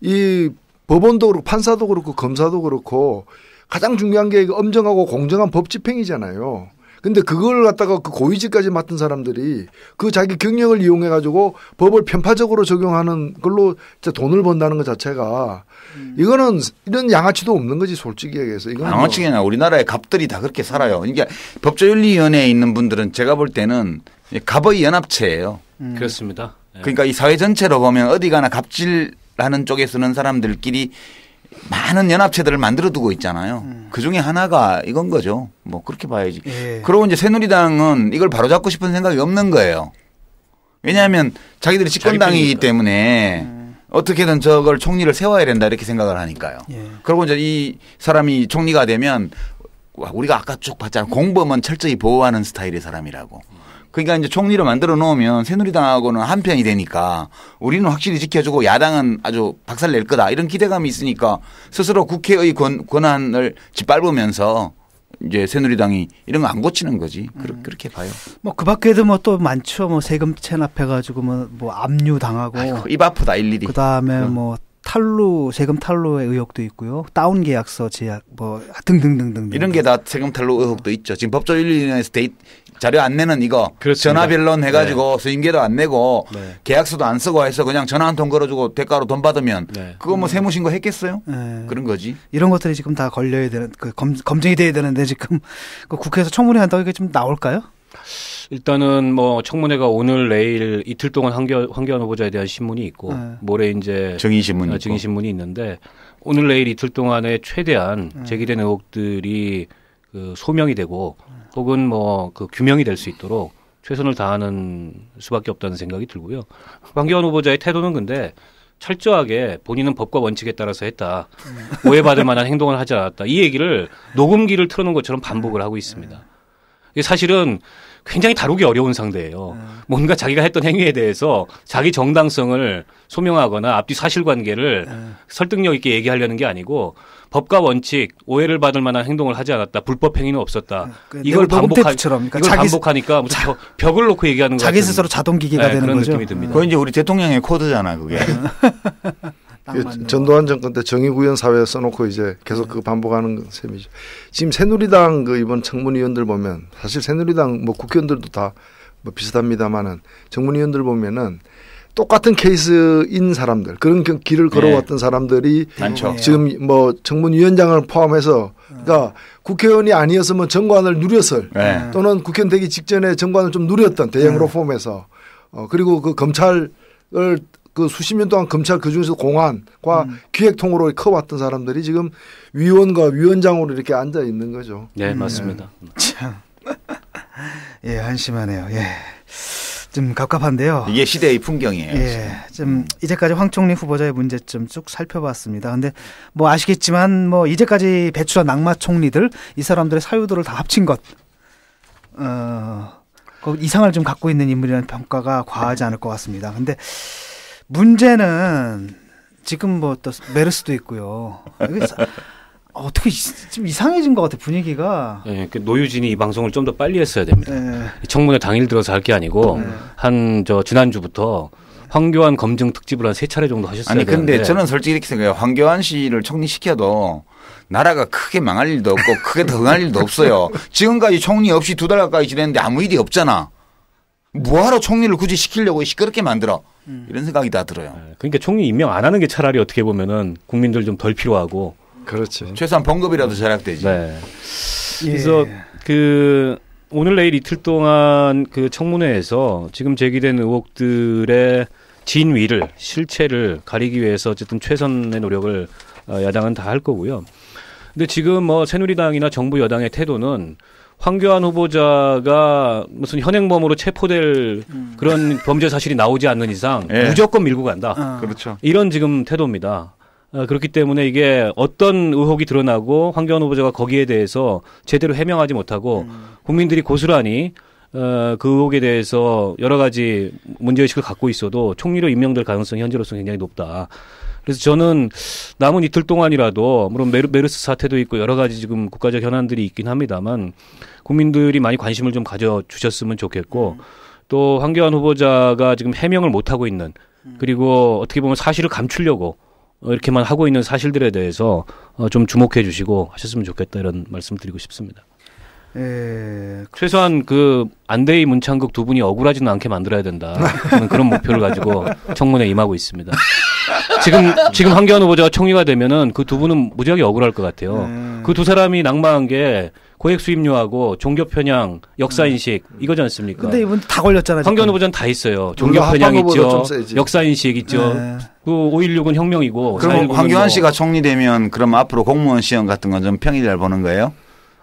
이 법원도 그렇고 판사도 그렇고 검사도 그렇고 가장 중요한 게 엄정하고 공정한 법 집행이잖아요. 근데 그걸 갖다가 그 고위직까지 맡은 사람들이 그 자기 경력을 이용해 가지고 법을 편파적으로 적용하는 걸로 진짜 돈을 번다는 것 자체가 이거는 이런 양아치도 없는 거지 솔직히 얘기해서. 이거는 양아치가 아니라 우리나라의 갑들이 다 그렇게 살아요. 그러니까 법조윤리위원회에 있는 분들은 제가 볼 때는 갑의 연합체예요. 그렇습니다. 그러니까 이 사회 전체로 보면 어디 가나 갑질하는 쪽에 쓰는 사람들끼리 많은 연합체들을 만들어 두고 있잖아요. 그 중에 하나가 이건 거죠. 뭐 그렇게 봐야지. 그러고 이제 새누리당은 이걸 바로잡고 싶은 생각이 없는 거예요. 왜냐하면 자기들이 집권당이기 때문에 어떻게든 저걸 총리를 세워야 된다 이렇게 생각을 하니까요. 그리고 이제 이 사람이 총리가 되면 우리가 아까 쭉 봤잖아요. 공범은 철저히 보호하는 스타일의 사람이라고. 그러니까 이제 총리를 만들어 놓으면 새누리당하고는 한편이 되니까 우리는 확실히 지켜주고 야당은 아주 박살 낼 거다 이런 기대감이 있으니까 스스로 국회의 권한을 짓밟으면서 이제 새누리당이 이런 거 안 고치는 거지. 그렇게 봐요. 뭐 그 밖에도 뭐 또 많죠. 뭐 세금 체납해가지고 뭐 압류 당하고. 아이고, 입 아프다 일일이. 그 다음에 뭐 세금 탈루의 의혹도 있고요. 다운 계약서 제약 뭐 등등등등. 이런 게 다 세금 탈루 의혹도 있죠. 지금 법조윤리위원회에서 자료 안 내는 이거 그렇습니다. 전화 변론 해가지고 수임계도 안 내고 계약서도 안 쓰고 해서 그냥 전화 한 통 걸어주고 대가로 돈 받으면 그거 뭐 세무신고 했겠어요? 그런 거지. 이런 것들이 지금 다 걸려야 되는 검증이 돼야 되는데 지금 그 국회에서 청문회 한다고 이게 좀 나올까요? 일단은 뭐 청문회가 오늘 내일 이틀 동안 황교안 후보자에 대한 신문이 있고 모레 이제 증인신문이 있는데 오늘 내일 이틀 동안에 최대한 제기된 의혹들이 그 소명이 되고 혹은 뭐 그 규명이 될 수 있도록 최선을 다하는 수밖에 없다는 생각이 들고요. 황교안 후보자의 태도는 근데 철저하게 본인은 법과 원칙에 따라서 했다. 오해받을 만한 행동을 하지 않았다. 이 얘기를 녹음기를 틀어놓은 것처럼 반복을 하고 있습니다. 이게 사실은 굉장히 다루기 어려운 상대예요. 뭔가 자기가 했던 행위에 대해서 자기 정당성을 소명하거나 앞뒤 사실관계를 설득력 있게 얘기하려는 게 아니고 법과 원칙, 오해를 받을 만한 행동을 하지 않았다. 불법 행위는 없었다. 이걸 반복하니까 무슨 벽을 놓고 얘기하는 거 자기 스스로 자동기계가 되는 그런 거죠. 느낌이 듭니다. 그건 이제 우리 대통령의 코드잖아 그게. 전두환 정권 때 정의구현 사회 써놓고 이제 계속 그 반복하는 셈이죠. 지금 새누리당 그 이번 청문위원들 보면 사실 새누리당 뭐 국회의원들도 다 뭐 비슷합니다만은 청문위원들 보면은 똑같은 케이스인 사람들 그런 길을 걸어왔던 사람들이 많죠. 지금 뭐 청문위원장을 포함해서 그러니까 국회의원이 아니었으면 정관을 누렸을 또는 국회의원 되기 직전에 정관을 좀 누렸던 대형으로 포함해서 그리고 그 검찰을 그 수십 년 동안 검찰 그중에서 공안과 기획통으로 커왔던 사람들이 지금 위원과 위원장으로 이렇게 앉아 있는 거죠. 네, 맞습니다. 참. 예, 한심하네요. 예. 좀 갑갑한데요. 이게 시대의 풍경이에요. 예, 좀 이제까지 황 총리 후보자의 문제점 쭉 살펴봤습니다. 근데 뭐 아시겠지만 뭐 이제까지 배출한 낙마 총리들 이 사람들의 사유들을 다 합친 것, 그 이상을 좀 갖고 있는 인물이라는 평가가 과하지 않을 것 같습니다. 근데 문제는 지금 뭐 또 메르스도 있고요. 어떻게 좀 이상해진 것 같아 분위기가. 예, 그 노유진이 이 방송을 좀 더 빨리 했어야 됩니다. 청문회 당일 들어서 할 게 아니고 한 지난주부터 황교안 검증 특집을 한 3차례 정도 하셨어야 되는데. 아니 근데 저는 솔직히 이렇게 생각해요. 황교안 씨를 총리시켜도 나라가 크게 망할 일도 없고 크게 더 흥할 일도 없어요. 지금까지 총리 없이 2달 가까이 지냈는데 아무 일이 없잖아. 뭐하러 총리를 굳이 시키려고 시끄럽게 만들어. 이런 생각이 다 들어요. 그러니까 총리 임명 안 하는 게 차라리 어떻게 보면은 국민들 좀 덜 필요하고. 그렇지. 최소한 봉급이라도 절약되지. 네. 그래서 오늘 내일 이틀 동안 그 청문회에서 지금 제기된 의혹들의 진위를 실체를 가리기 위해서 어쨌든 최선의 노력을 야당은 다 할 거고요. 근데 지금 뭐 새누리당이나 정부 여당의 태도는 황교안 후보자가 무슨 현행범으로 체포될 그런 범죄 사실이 나오지 않는 이상 무조건 밀고 간다. 그렇죠. 이런 지금 태도입니다. 그렇기 때문에 이게 어떤 의혹이 드러나고 황교안 후보자가 거기에 대해서 제대로 해명하지 못하고 국민들이 고스란히 그 의혹에 대해서 여러 가지 문제의식을 갖고 있어도 총리로 임명될 가능성이 현재로서는 굉장히 높다. 그래서 저는 남은 이틀 동안이라도 물론 메르스 사태도 있고 여러 가지 지금 국가적 현안들이 있긴 합니다만 국민들이 많이 관심을 좀 가져주셨으면 좋겠고 또 황교안 후보자가 지금 해명을 못하고 있는 그리고 어떻게 보면 사실을 감추려고 이렇게만 하고 있는 사실들에 대해서 좀 주목해 주시고 하셨으면 좋겠다 이런 말씀 드리고 싶습니다. 최소한 그 안대희 문창극 두 분이 억울하지는 않게 만들어야 된다. 저는 그런 목표를 가지고 청문회에 임하고 있습니다. 지금 황교안 후보자가 총리가 되면은 그 두 분은 무지하게 억울할 것 같아요. 그 두 사람이 낙마한 게 고액 수입료하고 종교 편향, 역사 인식 이거지 않습니까? 근데 이분 다 걸렸잖아요. 황교안 후보자는 다 있어요. 종교 편향 있죠. 역사 인식 있죠. 그 5.16은 혁명이고. 그럼 황교안 씨가 총리되면 그럼 앞으로 공무원 시험 같은 건 좀 평일날 보는 거예요?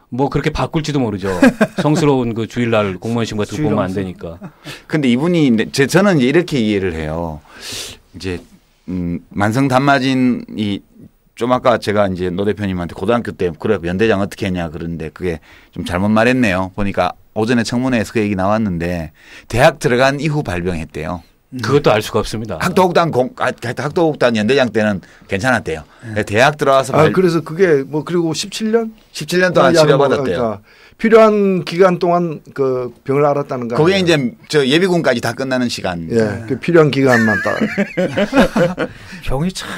뭐 그렇게 바꿀지도 모르죠. 성스러운 그 주일날 공무원 시험 같은 거 보면 안 되니까. 근데 이분이 저는 이제 이렇게 이해를 해요. 이제 만성 단마진이 좀 아까 제가 이제 노 대표님한테 고등학교 때 그래 연대장 어떻게 했냐 그러는데 그게 좀 잘못 말했네요. 보니까 오전에 청문회에서 그 얘기 나왔는데 대학 들어간 이후 발병했대요. 그것도 알 수가 없습니다. 학도국단 연대장 때는 괜찮았대요. 대학 들어와서 그래서 그게 뭐 그리고 17년 동안 치료받았대요. 그러니까 필요한 기간 동안 그 병을 앓았다는 거. 그게 이제 저 예비군까지 다 끝나는 시간. 예, 그 필요한 기간만 딱. 병이 참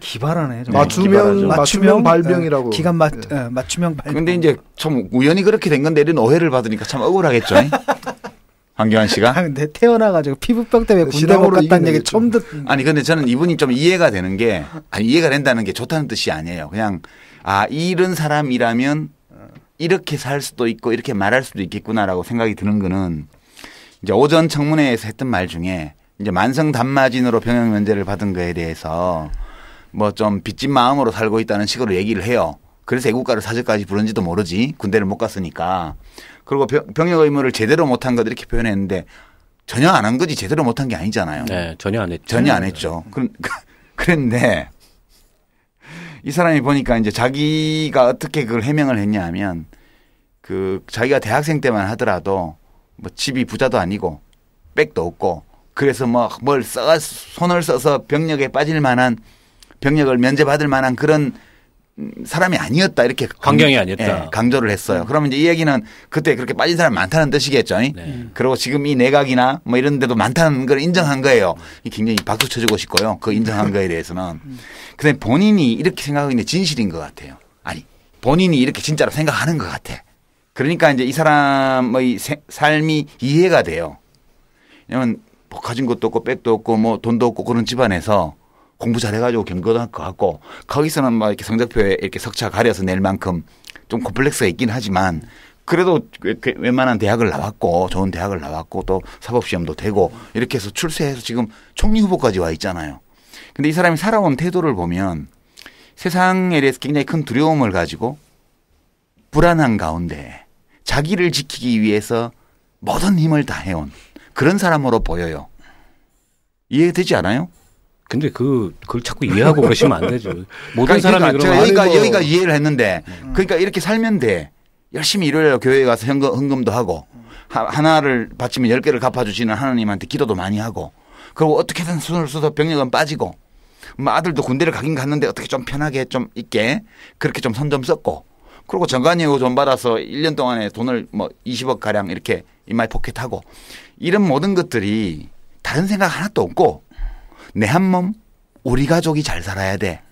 기발하네. 맞춤형 발병이라고. 기간 맞춤형 발병. 그런데 이제 참 우연히 그렇게 된 건데 이런 오해를 받으니까 참 억울하겠죠. 황교안 씨가? 근데 태어나가지고 피부병 때문에 군대 못 갔다는 얘기 처음 듣. 아니 근데 저는 이분이 좀 이해가 되는 게 이해가 된다는 게 좋다는 뜻이 아니에요. 그냥 이런 사람이라면 이렇게 살 수도 있고 이렇게 말할 수도 있겠구나라고 생각이 드는 거는 이제 오전 청문회에서 했던 말 중에 이제 만성 단마진으로 병역 면제를 받은 거에 대해서 뭐 좀 빚진 마음으로 살고 있다는 식으로 얘기를 해요. 그래서 애국가를 사절까지 부른지도 모르지. 군대를 못 갔으니까. 그리고 병역 의무를 제대로 못한 것 이렇게 표현했는데 전혀 안 한 거지 제대로 못한 게 아니잖아요. 네, 전혀 안 했죠. 전혀 안 했죠. 그런데 이 사람이 보니까 이제 자기가 어떻게 그걸 해명을 했냐 하면 그 자기가 대학생 때만 하더라도 뭐 집이 부자도 아니고 백도 없고 그래서 뭐 뭘 손을 써서 병역에 빠질 만한 병역을 면제받을 만한 그런 사람이 아니었다 이렇게 환경이 아니었다. 예, 강조를 했어요. 그러면 이제 이 얘기는 그때 그렇게 빠진 사람 많다는 뜻이겠죠. 그리고 지금 이 내각이나 뭐 이런 데도 많다는 걸 인정한 거예요. 굉장히 박수 쳐주고 싶고요. 그 인정한 거에 대해서는. 근데 본인이 이렇게 생각하는 게 진실인 것 같아요. 아니 본인이 이렇게 진짜로 생각하는 것 같아. 그러니까 이제 이 사람의 삶이 이해가 돼요. 왜냐면 뭐 가진 것도 없고 백도 없고 뭐 돈도 없고 그런 집안에서 공부 잘해가지고 경고등학교 갔고 거기서는 막 이렇게 성적표에 이렇게 석차 가려서 낼 만큼 좀 콤플렉스가 있긴 하지만 그래도 웬만한 대학을 나왔고 좋은 대학을 나왔고 또 사법시험도 되고 이렇게 해서 출세해서 지금 총리 후보까지 와 있잖아요. 근데 이 사람이 살아온 태도를 보면 세상에 대해서 굉장히 큰 두려움을 가지고 불안한 가운데 자기를 지키기 위해서 모든 힘을 다해온 그런 사람으로 보여요. 이해되지 않아요? 근데 그걸 자꾸 이해하고 그러시면 안 되죠. 모든 그러니까 사람이 제가 그러면 여기가 이해를 했는데 그러니까 이렇게 살면 돼. 열심히 일요일에 교회에 가서 헌금도 하고 하나를 바치면 10개를 갚아주시는 하나님한테 기도도 많이 하고 그리고 어떻게든 손을 써서 병력은 빠지고 뭐 아들도 군대를 가긴 갔는데 어떻게 좀 편하게 좀 있게 그렇게 좀 손 좀 썼고 그리고 정관예우 좀 받아서 1년 동안에 돈을 뭐 20억 가량 이렇게 인마이 포켓하고 이런 모든 것들이 다른 생각 하나도 없고 내 한 몸 우리 가족이 잘 살아야 돼.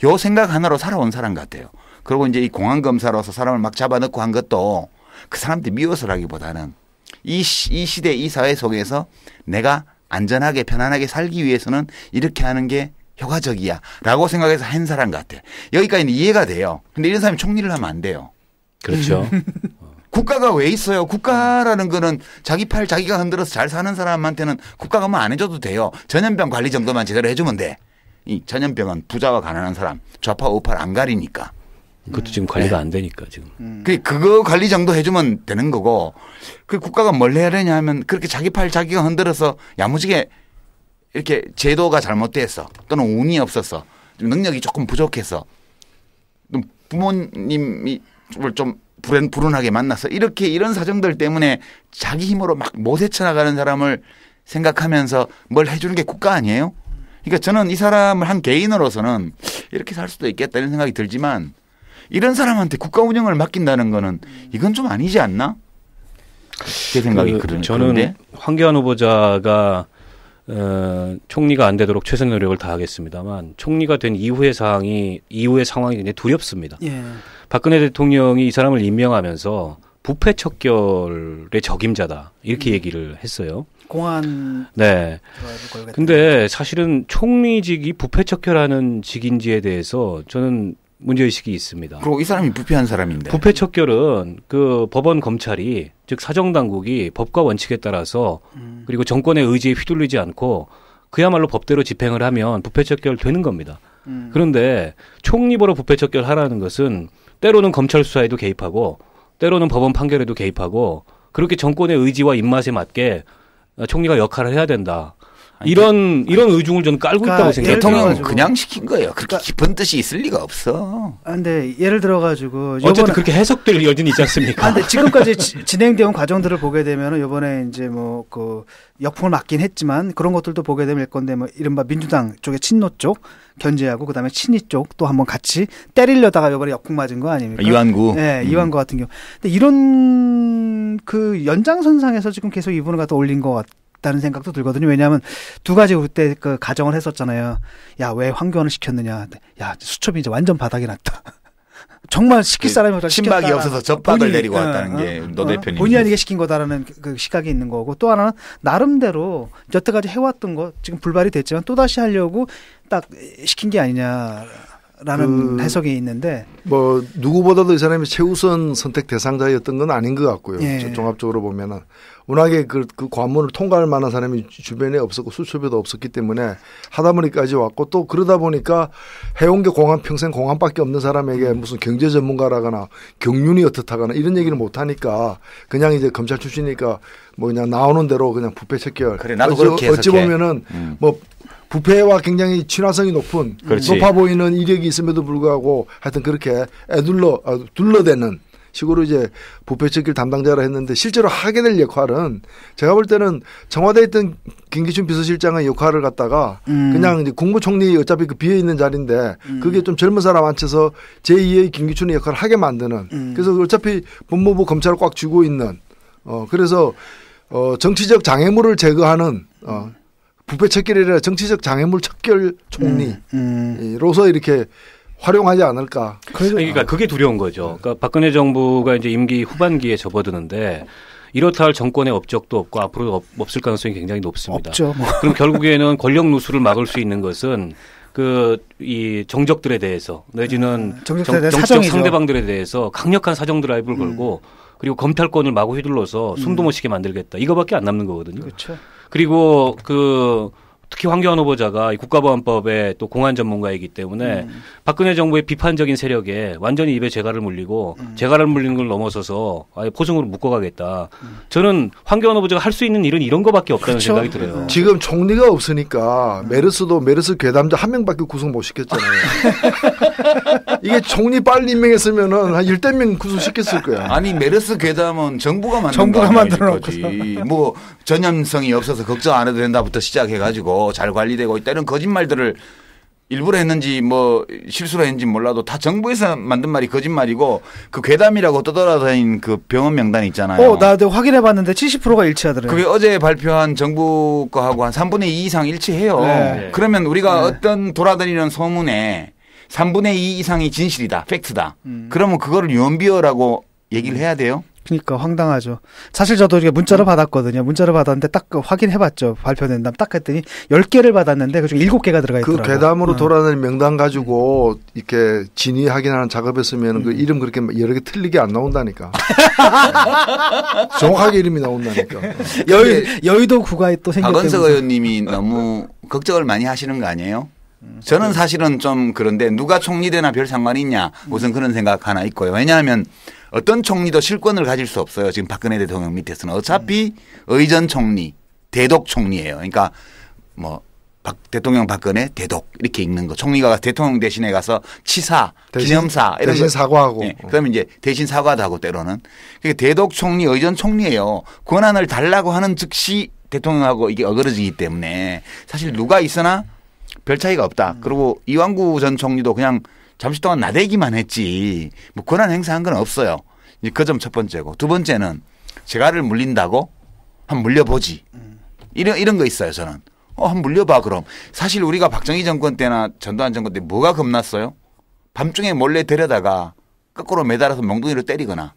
요 생각 하나로 살아온 사람 같아요. 그리고 이제 이 공안검사로서 사람을 막 잡아넣고 한 것도 그 사람들이 미워서라기보다는 이 시대 이 사회 속에서 내가 안전하게 편안하게 살기 위해서는 이렇게 하는 게 효과적이야 라고 생각해서 한 사람 같아. 여기까지는 이해가 돼요. 근데 이런 사람이 총리를 하면 안 돼요. 그렇죠. 국가가 왜 있어요? 국가라는 거는 자기 팔 자기가 흔들어서 잘 사는 사람한테는 국가가 뭐 안 해줘도 돼요. 전염병 관리 정도만 제대로 해주면 돼. 이 전염병은 부자와 가난한 사람 좌파 우파를 안 가리니까. 그것도 지금 관리가 안 되니까 지금. 그거 관리 정도 해주면 되는 거고 그 국가가 뭘 해야 되냐 하면 그렇게 자기 팔 자기가 흔들어서 야무지게 이렇게 제도가 잘못됐어 또는 운이 없었어 능력이 조금 부족해서 부모님이 좀 불운하게 만나서 이렇게 이런 사정들 때문에 자기 힘으로 막 못 헤쳐나가는 사람을 생각하면서 뭘 해주는 게 국가 아니에요? 그러니까 저는 이 사람을 한 개인으로서는 이렇게 살 수도 있겠다 이런 생각이 들지만 이런 사람한테 국가 운영을 맡긴다는 거는 이건 좀 아니지 않나? 제 생각이 그러는데. 저는 황교안 후보자가 총리가 안 되도록 최선의 노력을 다하겠습니다만 총리가 된 이후의 상황이 굉장히 두렵습니다. 예. 박근혜 대통령이 이 사람을 임명하면서 부패 척결의 적임자다 이렇게 얘기를 했어요. 공안. 네. 근데 사실은 총리직이 부패 척결하는 직인지에 대해서 저는 문제의식이 있습니다. 그리고 이 사람이 부패한 사람인데. 부패 척결은 그 법원 검찰이 즉 사정당국이 법과 원칙에 따라서 그리고 정권의 의지에 휘둘리지 않고 그야말로 법대로 집행을 하면 부패 척결 되는 겁니다. 그런데 총리보러 부패 척결 하라는 것은 때로는 검찰 수사에도 개입하고 때로는 법원 판결에도 개입하고 그렇게 정권의 의지와 입맛에 맞게 총리가 역할을 해야 된다. 이런 의중을 저는 깔고 있다고 생각해요. 대통령은 그냥 시킨 거예요. 그렇게 깊은 뜻이 있을 리가 없어. 근데 예를 들어가지고 어쨌든 그렇게 해석될 여지는 있지 않습니까? 근데 지금까지 진행되어 온 과정들을 보게 되면 이번에 이제 뭐 그 역풍을 맞긴 했지만 그런 것들도 보게 되면 건데 뭐 이른바 민주당 쪽의 친노 쪽 견제하고 그다음에 친이 쪽 또 한번 같이 때리려다가 이번에 역풍 맞은 거 아닙니까? 이완구. 네, 이완구 같은 경우. 근데 이런 그 연장선상에서 지금 계속 이분을 갖다 올린 것 다는 생각도 들거든요. 왜냐하면 두 가지 그때 그 가정을 했었잖아요. 야, 왜 황교안을 시켰느냐. 야, 수첩이 이제 완전 바닥이 났다. 정말 시킬 사람이 없다. 신박이 없어서 젖박을 내리고 왔다는 게 노 대표님. 본의 아니게 시킨 거다라는 그 시각이 있는 거고 또 하나는 나름대로 여태까지 해왔던 거 지금 불발이 됐지만 또다시 하려고 딱 시킨 게 아니냐라는 해석이 있는데 뭐 누구보다도 이 사람이 최우선 선택 대상자였던 건 아닌 것 같고요. 예. 종합적으로 보면은 워낙에 그 관문을 통과할 만한 사람이 주변에 없었고 수첩에도 없었기 때문에 하다보니까지 왔고 또 그러다 보니까 해온 게 평생 공안밖에 없는 사람에게 무슨 경제 전문가라거나 경륜이 어떻다거나 이런 얘기를 못 하니까 그냥 이제 검찰 출신이니까 뭐 그냥 나오는 대로 그냥 부패 척결. 그래 나도 그렇게 해석해. 어찌 보면은 뭐 부패와 굉장히 친화성이 높은 높아 보이는 이력이 있음에도 불구하고 하여튼 그렇게 둘러대는 식으로 이제 부패 척결 담당자라 했는데 실제로 하게 될 역할은 제가 볼 때는 청와대에 있던 김기춘 비서실장의 역할을 갖다가 그냥 이제 국무총리 어차피 그 비어 있는 자리인데 그게 좀 젊은 사람 앉혀서 제2의 김기춘의 역할을 하게 만드는 그래서 어차피 법무부 검찰을 꽉 쥐고 있는 그래서 정치적 장애물을 제거하는 부패 척결이 아니라 정치적 장애물 척결 총리로서 이렇게 활용하지 않을까. 그러니까 그게 두려운 거죠. 그러니까 박근혜 정부가 이제 임기 후반기에 접어드는데 이렇다 할 정권의 업적도 없고 앞으로도 없을 가능성이 굉장히 높습니다. 없죠. 뭐. 그럼 결국에는 권력 누수를 막을 수 있는 것은 이 정적들에 대해서 내지는 정치적 상대방들에 대해서 강력한 사정 드라이브를 걸고 그리고 검찰권을 마구 휘둘러서 숨도 못 쉬게 만들겠다. 이거밖에 안 남는 거거든요. 그렇죠. 그리고 특히 황교안 후보자가 이 국가보안법의 또 공안 전문가이기 때문에 박근혜 정부의 비판적인 세력에 완전히 입에 재갈을 물리고 재갈을 물리는 걸 넘어서서 아예 포승으로 묶어가겠다. 저는 황교안 후보자가 할 수 있는 일은 이런 거밖에 없다는 그렇죠. 생각이 들어요. 지금 총리가 없으니까 메르스 괴담자 한 명밖에 구성 못 시켰잖아요. 이게 총리 빨리 임명했으면은 한 1,000명 구성시켰을 거야. 아니 메르스 괴담은 정부가 만든 정부가 거 만들어 거지. 뭐 전염성이 없어서 걱정 안 해도 된다부터 시작해가지고 잘 관리되고 있다 이런 거짓말들을 일부러 했는지 뭐 실수로 했는지 몰라도 다 정부에서 만든 말이 거짓말이고 그 괴담이라고 떠돌아다닌 그 병원 명단 있잖아요. 나 확인해봤는데 70%가 일치하더래요. 그게 어제 발표한 정부 거하고 한 3분의 2 이상 일치해요. 네. 그러면 우리가 어떤 돌아다니는 소문에 3분의 2 이상이 진실이다, 팩트다. 그러면 그거를 유언비어라고 얘기를 해야 돼요? 그러니까 황당하죠. 사실 저도 이게 문자로 받았거든요. 문자로 받았는데 딱 확인해봤죠. 발표된 다음 딱 했더니 10개를 받았는데 그중 7개가 들어가 있더라고요. 그 괴담으로 돌아다니는 명단 가지고 이렇게 진위 확인하는 작업했으면 그 이름 그렇게 여러 개 틀리게 안 나온다니까. 정확하게 이름이 나온다니까. 여의도 구가 또 생겼대요. 박원석 의원님이 너무 걱정을 많이 하시는 거 아니에요? 저는 사실은 좀 그런데 누가 총리 되나 별 상관이 있냐 우선 그런 생각 하나 있고요. 왜냐하면 어떤 총리도 실권을 가질 수 없어요. 지금 박근혜 대통령 밑에서는 어차피 의전 총리, 대독 총리예요. 그러니까 뭐 대통령 박근혜 대독 이렇게 읽는 거. 총리가 대통령 대신에 가서 치사, 기념사 이런 대신 사과하고. 네. 그러면 이제 대신 사과도 하고 때로는. 그러니까 대독 총리, 의전 총리예요. 권한을 달라고 하는 즉시 대통령하고 이게 어그러지기 때문에 사실 누가 있으나 별 차이가 없다. 그리고 이완구 전 총리도 그냥 잠시 동안 나대기만 했지 뭐 권한 행사한 건 없어요. 그 점 첫 번째고 두 번째는 재갈을 물린다고 한번 물려보지. 이런 거 있어요. 저는 한번 물려봐 그럼. 사실 우리가 박정희 정권 때나 전두환 정권 때 뭐가 겁났어요? 밤중에 몰래 데려다가 거꾸로 매달아서 몽둥이로 때리거나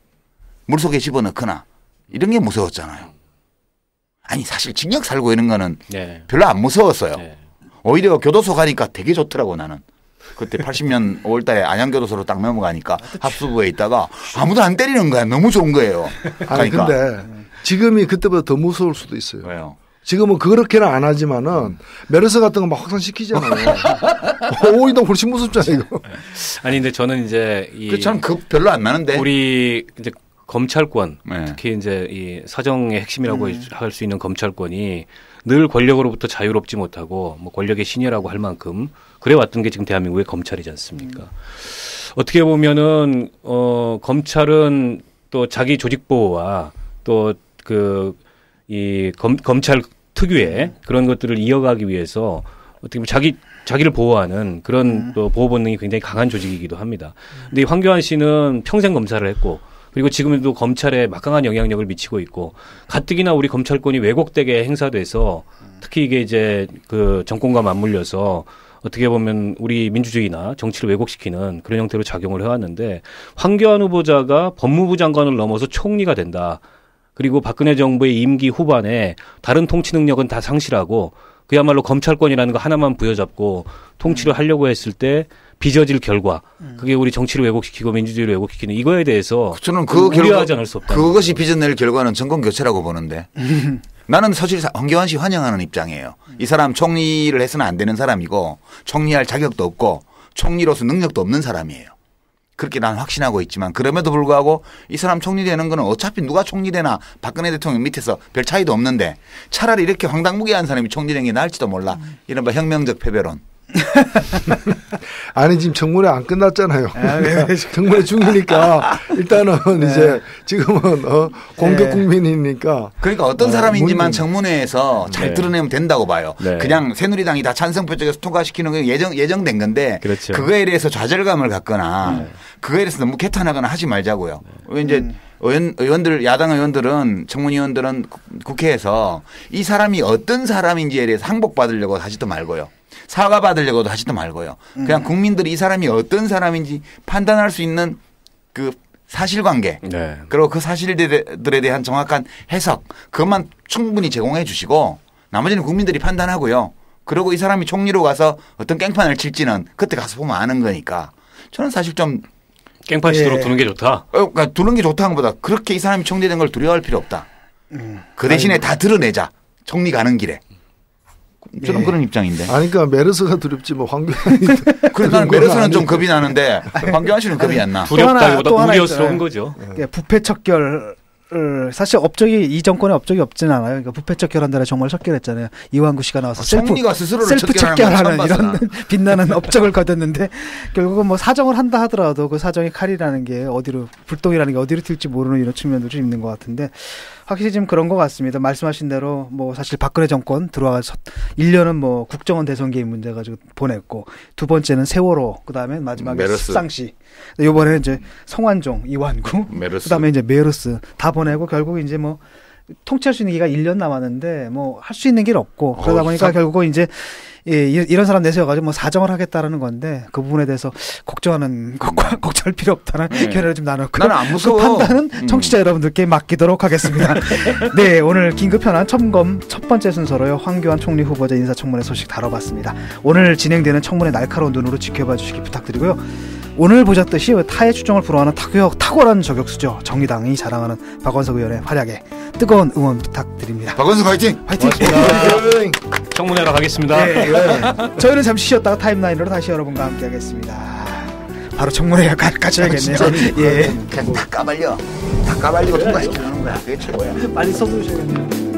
물속에 집어넣거나 이런 게 무서웠잖아요. 아니 사실 징역 살고 이런 거는 네. 별로 안 무서웠어요. 네. 오히려 교도소 가니까 되게 좋더라고 나는. 그때 80년 5월 달에 안양교도소로 딱 넘어가니까 합수부에 있다가 아무도 안 때리는 거야. 너무 좋은 거예요. 아니 그러니까. 근데 지금이 그때보다 더 무서울 수도 있어요. 왜요? 지금은 그렇게는 안 하지만은 메르스 같은 거 막 확산시키잖아요. 오히려 훨씬 무섭잖아요 이거. 아니 근데 저는 이제 저는 그 별로 안 나는데. 우리 이제 검찰권 네. 특히 이제 이 사정의 핵심이라고 할 수 있는 검찰권이 늘 권력으로부터 자유롭지 못하고 뭐 권력의 신여라고 할 만큼 그래 왔던 게 지금 대한민국의 검찰이지 않습니까? 어떻게 보면은 검찰은 또 자기 조직 보호와 또 이 검찰 특유의 그런 것들을 이어가기 위해서 어떻게 보면 자기를 보호하는 그런 또 보호 본능이 굉장히 강한 조직이기도 합니다. 근데 이 황교안 씨는 평생 검사를 했고 그리고 지금도 검찰에 막강한 영향력을 미치고 있고 가뜩이나 우리 검찰권이 왜곡되게 행사돼서 특히 이게 이제 그 정권과 맞물려서 어떻게 보면 우리 민주주의나 정치를 왜곡시키는 그런 형태로 작용을 해왔는데 황교안 후보자가 법무부 장관을 넘어서 총리가 된다. 그리고 박근혜 정부의 임기 후반에 다른 통치 능력은 다 상실하고 그야말로 검찰권이라는 거 하나만 부여잡고 통치를 하려고 했을 때 빚어질 결과 그게 우리 정치를 왜곡시키고 민주주의를 왜곡시키는 이거에 대해서 저는 그 우려하지 않을 수 없다. 그것이 빚어낼 결과는 정권 교체라고 보는데 나는 사실 황교안 씨 환영하는 입장이에요. 이 사람 총리를 해서는 안 되는 사람이고 총리할 자격도 없고 총리로서 능력도 없는 사람이에요. 그렇게 난 확신하고 있지만 그럼에도 불구하고 이 사람 총리 되는 거는 어차피 누가 총리 되나 박근혜 대통령 밑에서 별 차이도 없는데 차라리 이렇게 황당무계한 사람이 총리 되는 게 나을지도 몰라. 이른바 혁명적 패배론. 아니 지금 청문회 안 끝났잖아요. 청문회 중이니까 일단은 이제 지금은 공격 국민이니까. 그러니까 어떤 사람인지만 청문회에서 잘 네. 드러내면 된다고 봐요. 네. 그냥 새누리당이 다 찬성표 쪽에서 통과시키는 건 예정된 건데 그렇죠. 그거에 대해서 좌절감을 갖거나 그거에 대해서 너무 개탄하거나 하지 말자고요. 왜 이제 의원들 야당 의원들은 청문위원들은 국회에서 이 사람이 어떤 사람인지에 대해서 항복받으려고 하지도 말고요. 사과받으려고도 하지도 말고요. 그냥 국민들이 이 사람이 어떤 사람인지 판단할 수 있는 그 사실관계 네. 그리고 그 사실들에 대한 정확한 해석 그것만 충분히 제공해 주시고 나머지는 국민들이 판단하고요. 그리고 이 사람이 총리로 가서 어떤 깽판을 칠지는 그때 가서 보면 아는 거니까 저는 사실 좀 깽판 치도록 두는 게 좋다. 그러니까 두는 게 좋다는 것보다 그렇게 이 사람이 총리된 걸 두려워할 필요 없다. 그 대신에 다 드러내자. 총리 가는 길에. 저는 그런 입장인데. 아니 그러니까 메르스가 두렵지 뭐 황교안이. 그래서 나는 메르스는 좀 겁이 나는데 황교안 씨는 겁이 안 나. 두렵다기보다 우려스러운 거죠. 부패 척결. 사실 업적이 이 정권의 업적이 없진 않아요. 그러니까 부패 척결한 데라 정말 척결했잖아요. 이완구 씨가 나와서 총리가 스스로를 셀프 척결하는 이런 빛나는 업적을 거뒀는데 결국은 뭐 사정을 한다 하더라도 그 사정이 칼이라는 게 어디로 불똥이라는 게 어디로 튈지 모르는 이런 측면도 좀 있는 것 같은데 확실히 지금 그런 것 같습니다. 말씀하신 대로 뭐 사실 박근혜 정권 들어와서 1년은 뭐 국정원 대선 개입 문제 가지고 보냈고 두 번째는 세월호 그다음에 마지막에 습상시 이번에는 이제 성완종, 이완구 메르스. 그다음에 이제 메르스 다 보내고 결국 이제 뭐 통치할 수 있는 기가 1년 남았는데 뭐 할 수 있는 길 없고 그러다 보니까 결국은 이제 이런 사람 내세워가지고 뭐 사정을 하겠다라는 건데 그 부분에 대해서 걱정하는 것과 걱정할 필요 없다는 견해를 좀 나눴고 나는 안 무서워. 그 판단은 청취자 여러분들께 맡기도록 하겠습니다. 네, 오늘 긴급 현안 첨검 첫 번째 순서로요. 황교안 총리 후보자 인사청문회 소식 다뤄봤습니다. 오늘 진행되는 청문회 날카로운 눈으로 지켜봐 주시기 부탁드리고요. 오늘 보셨듯이 타의 추종을 불허하는 탁월한 저격수죠. 정의당이 자랑하는 박원석 의원의 활약에 뜨거운 응원 부탁드립니다. 박원석 화이팅! 화이팅! 청문회로 가겠습니다. 네. 저희는 잠시 쉬었다가 타임라인으로 다시 여러분과 함께하겠습니다. 바로 청문회가 가셔야겠네요. 그냥 다 까발려. 다 까발리고 통과시켜주는 거야. 그게 최고야. 빨리 써주셔야겠네요.